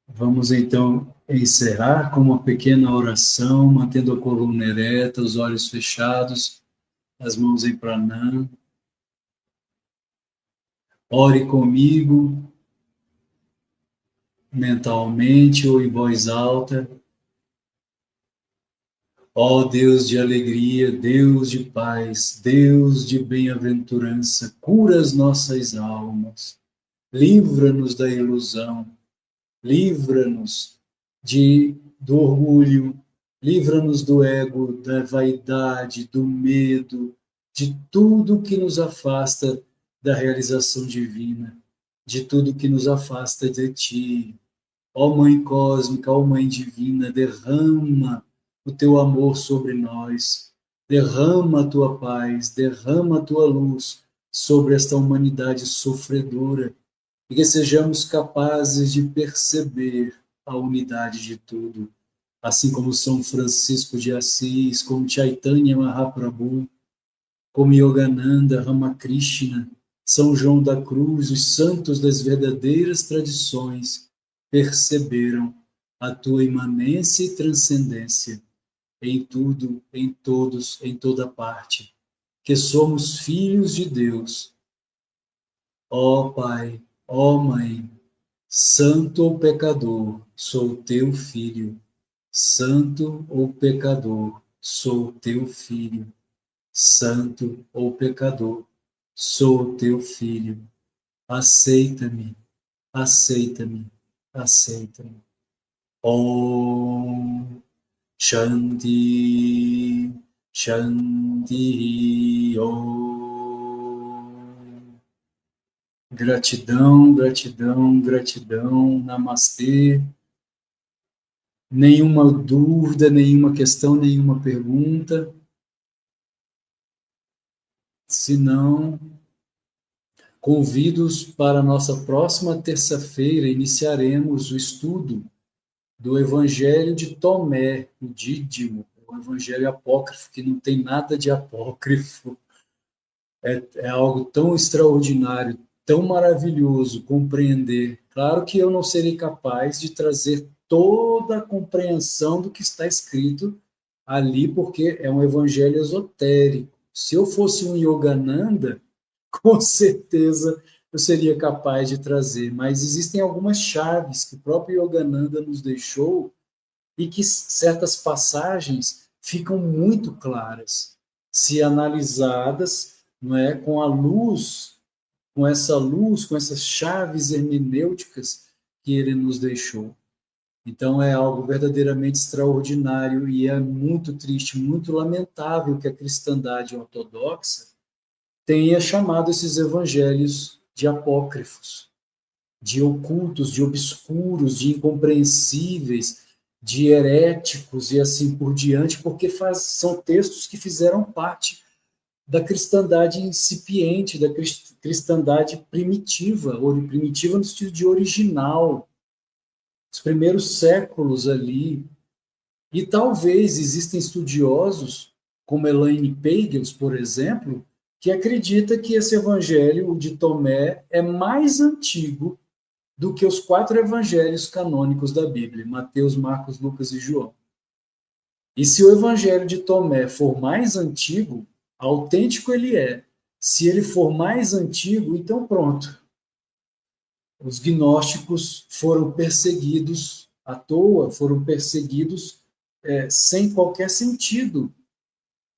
vamos então encerrar com uma pequena oração, mantendo a coluna ereta, os olhos fechados, as mãos em pranam. Ore comigo, mentalmente ou em voz alta. Ó Deus de alegria, Deus de paz, Deus de bem-aventurança, cura as nossas almas. Livra-nos da ilusão, livra-nos do orgulho, livra-nos do ego, da vaidade, do medo, de tudo que nos afasta da realização divina, de tudo que nos afasta de Ti. Ó Mãe Cósmica, ó Mãe Divina, derrama o Teu amor sobre nós, derrama a Tua paz, derrama a Tua luz sobre esta humanidade sofredora, e que sejamos capazes de perceber a unidade de tudo, assim como São Francisco de Assis, como Chaitanya Mahaprabhu, como Yogananda, Ramakrishna, São João da Cruz, os santos das verdadeiras tradições, perceberam a tua imanência e transcendência em tudo, em todos, em toda parte, que somos filhos de Deus. Ó Pai, ó Mãe, santo ou pecador, sou teu filho. Santo ou pecador, sou teu filho. Santo ou pecador, sou teu filho. Aceita-me, aceita-me, aceita-me. Om Shanti, Shanti Om. Gratidão, gratidão, gratidão. Namastê. Nenhuma dúvida, nenhuma questão, nenhuma pergunta. Se não, convido-os para a nossa próxima terça-feira. Iniciaremos o estudo do Evangelho de Tomé, o Dídimo, o Evangelho apócrifo, que não tem nada de apócrifo. É algo tão extraordinário, tão maravilhoso compreender. Claro que eu não serei capaz de trazer toda a compreensão do que está escrito ali, porque é um evangelho esotérico. Se eu fosse um Yogananda, com certeza eu seria capaz de trazer, mas existem algumas chaves que o próprio Yogananda nos deixou e que certas passagens ficam muito claras, se analisadas, não é, com a luz, com essas chaves hermenêuticas que ele nos deixou. Então é algo verdadeiramente extraordinário e é muito triste, muito lamentável que a cristandade ortodoxa tenha chamado esses evangelhos de apócrifos, de ocultos, de obscuros, de incompreensíveis, de heréticos e assim por diante, porque são textos que fizeram parte da cristandade incipiente, da cristandade primitiva, primitiva no sentido de original, os primeiros séculos ali. E talvez existem estudiosos, como Elaine Pagels, por exemplo, que acredita que esse evangelho, o de Tomé, é mais antigo do que os 4 evangelhos canônicos da Bíblia, Mateus, Marcos, Lucas e João. E se o evangelho de Tomé for mais antigo, autêntico ele é. Se ele for mais antigo, então pronto. Os gnósticos foram perseguidos à toa, foram perseguidos sem qualquer sentido.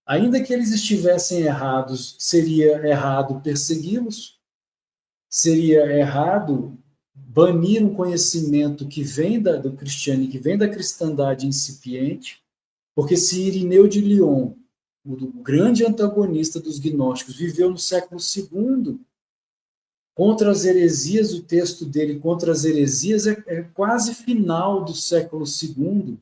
Ainda que eles estivessem errados, seria errado persegui-los, seria errado banir um conhecimento que vem do cristianismo, que vem da cristandade incipiente, porque se Irineu de Lyon, o grande antagonista dos gnósticos, viveu no século II, contra as heresias, o texto dele contra as heresias é quase final do século II,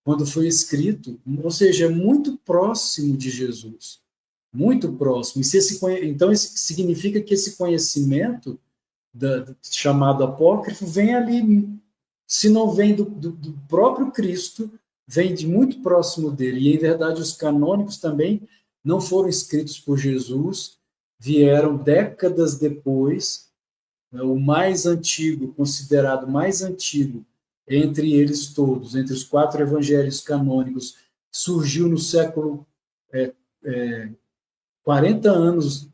quando foi escrito, ou seja, é muito próximo de Jesus, muito próximo. Então, isso significa que esse conhecimento chamado apócrifo vem ali, se não vem do próprio Cristo, vem de muito próximo dele. E, em verdade, os canônicos também não foram escritos por Jesus, vieram décadas depois. O mais antigo, considerado mais antigo entre eles todos, entre os 4 evangelhos canônicos, surgiu no século 50 anos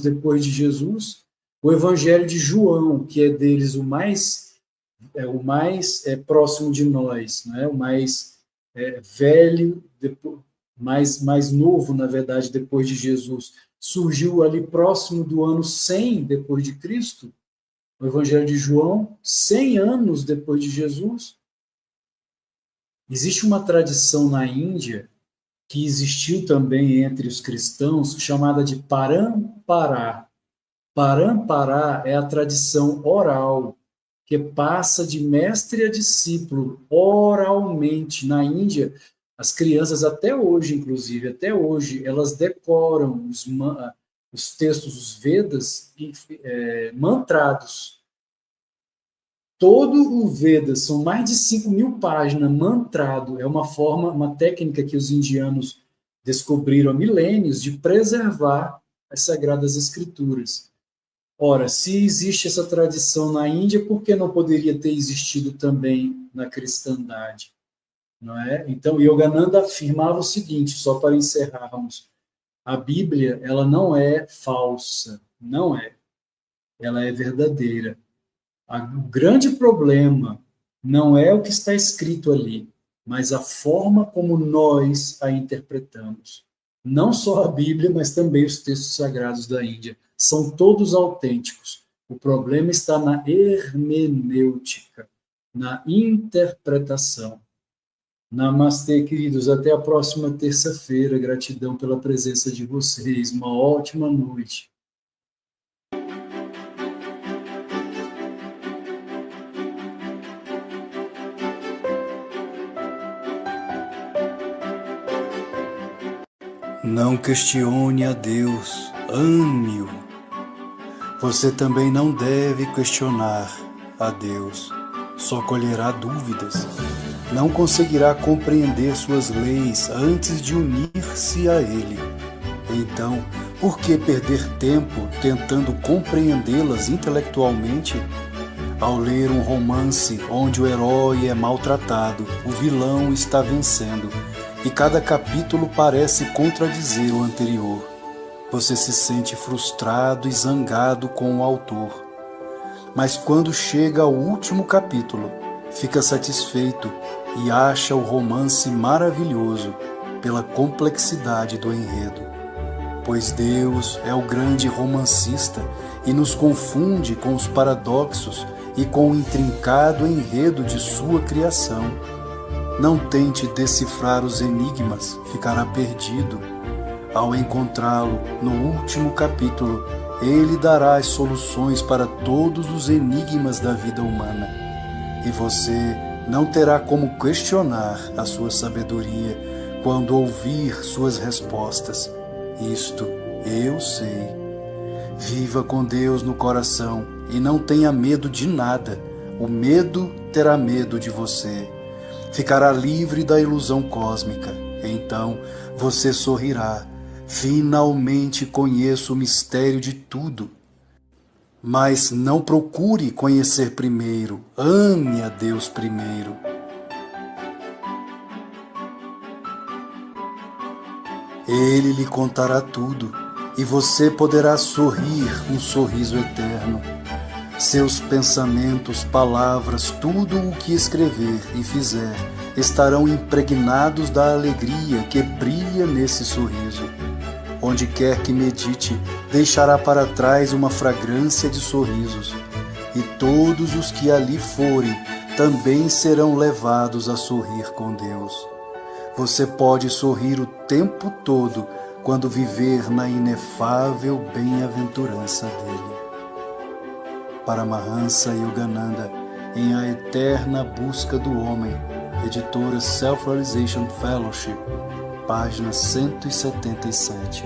depois de Jesus. O evangelho de João, que é deles o mais próximo de nós, não é? O mais velho, mais novo, na verdade, depois de Jesus, surgiu ali próximo do ano 100 depois de Cristo. O Evangelho de João, 100 anos depois de Jesus. Existe uma tradição na Índia, que existiu também entre os cristãos, chamada de Parampará. Parampará é a tradição oral, que passa de mestre a discípulo, oralmente. Na Índia, as crianças, até hoje, inclusive, até hoje, elas decoram os textos, os Vedas, mantrados. Todo o Veda, são mais de 5.000 páginas, mantrado. É uma técnica que os indianos descobriram há milênios de preservar as Sagradas Escrituras. Ora, se existe essa tradição na Índia, por que não poderia ter existido também na cristandade? Não é? Então, Yogananda afirmava o seguinte, só para encerrarmos: a Bíblia, ela não é falsa, não é. Ela é verdadeira. O grande problema não é o que está escrito ali, mas a forma como nós a interpretamos. Não só a Bíblia, mas também os textos sagrados da Índia. São todos autênticos. O problema está na hermenêutica, na interpretação. Namastê, queridos. Até a próxima terça-feira. Gratidão pela presença de vocês. Uma ótima noite. Não questione a Deus, ame-o. Você também não deve questionar a Deus, só colherá dúvidas. Não conseguirá compreender suas leis antes de unir-se a Ele. Então, por que perder tempo tentando compreendê-las intelectualmente? Ao ler um romance onde o herói é maltratado, o vilão está vencendo, e cada capítulo parece contradizer o anterior, você se sente frustrado e zangado com o autor. Mas quando chega ao último capítulo, fica satisfeito e acha o romance maravilhoso pela complexidade do enredo. Pois Deus é o grande romancista e nos confunde com os paradoxos e com o intrincado enredo de sua criação. Não tente decifrar os enigmas, ficará perdido. Ao encontrá-lo no último capítulo, ele dará as soluções para todos os enigmas da vida humana. E você não terá como questionar a sua sabedoria quando ouvir suas respostas. Isto eu sei. Viva com Deus no coração e não tenha medo de nada. O medo terá medo de você. Ficará livre da ilusão cósmica. Então você sorrirá. Finalmente conheço o mistério de tudo. Mas não procure conhecer primeiro. Ame a Deus primeiro. Ele lhe contará tudo, e você poderá sorrir um sorriso eterno. Seus pensamentos, palavras, tudo o que escrever e fizer, estarão impregnados da alegria que brilha nesse sorriso. Onde quer que medite, deixará para trás uma fragrância de sorrisos, e todos os que ali forem também serão levados a sorrir com Deus. Você pode sorrir o tempo todo quando viver na inefável bem-aventurança dele. Paramahansa Yogananda, em A Eterna Busca do Homem, editora Self-Realization Fellowship, página 177.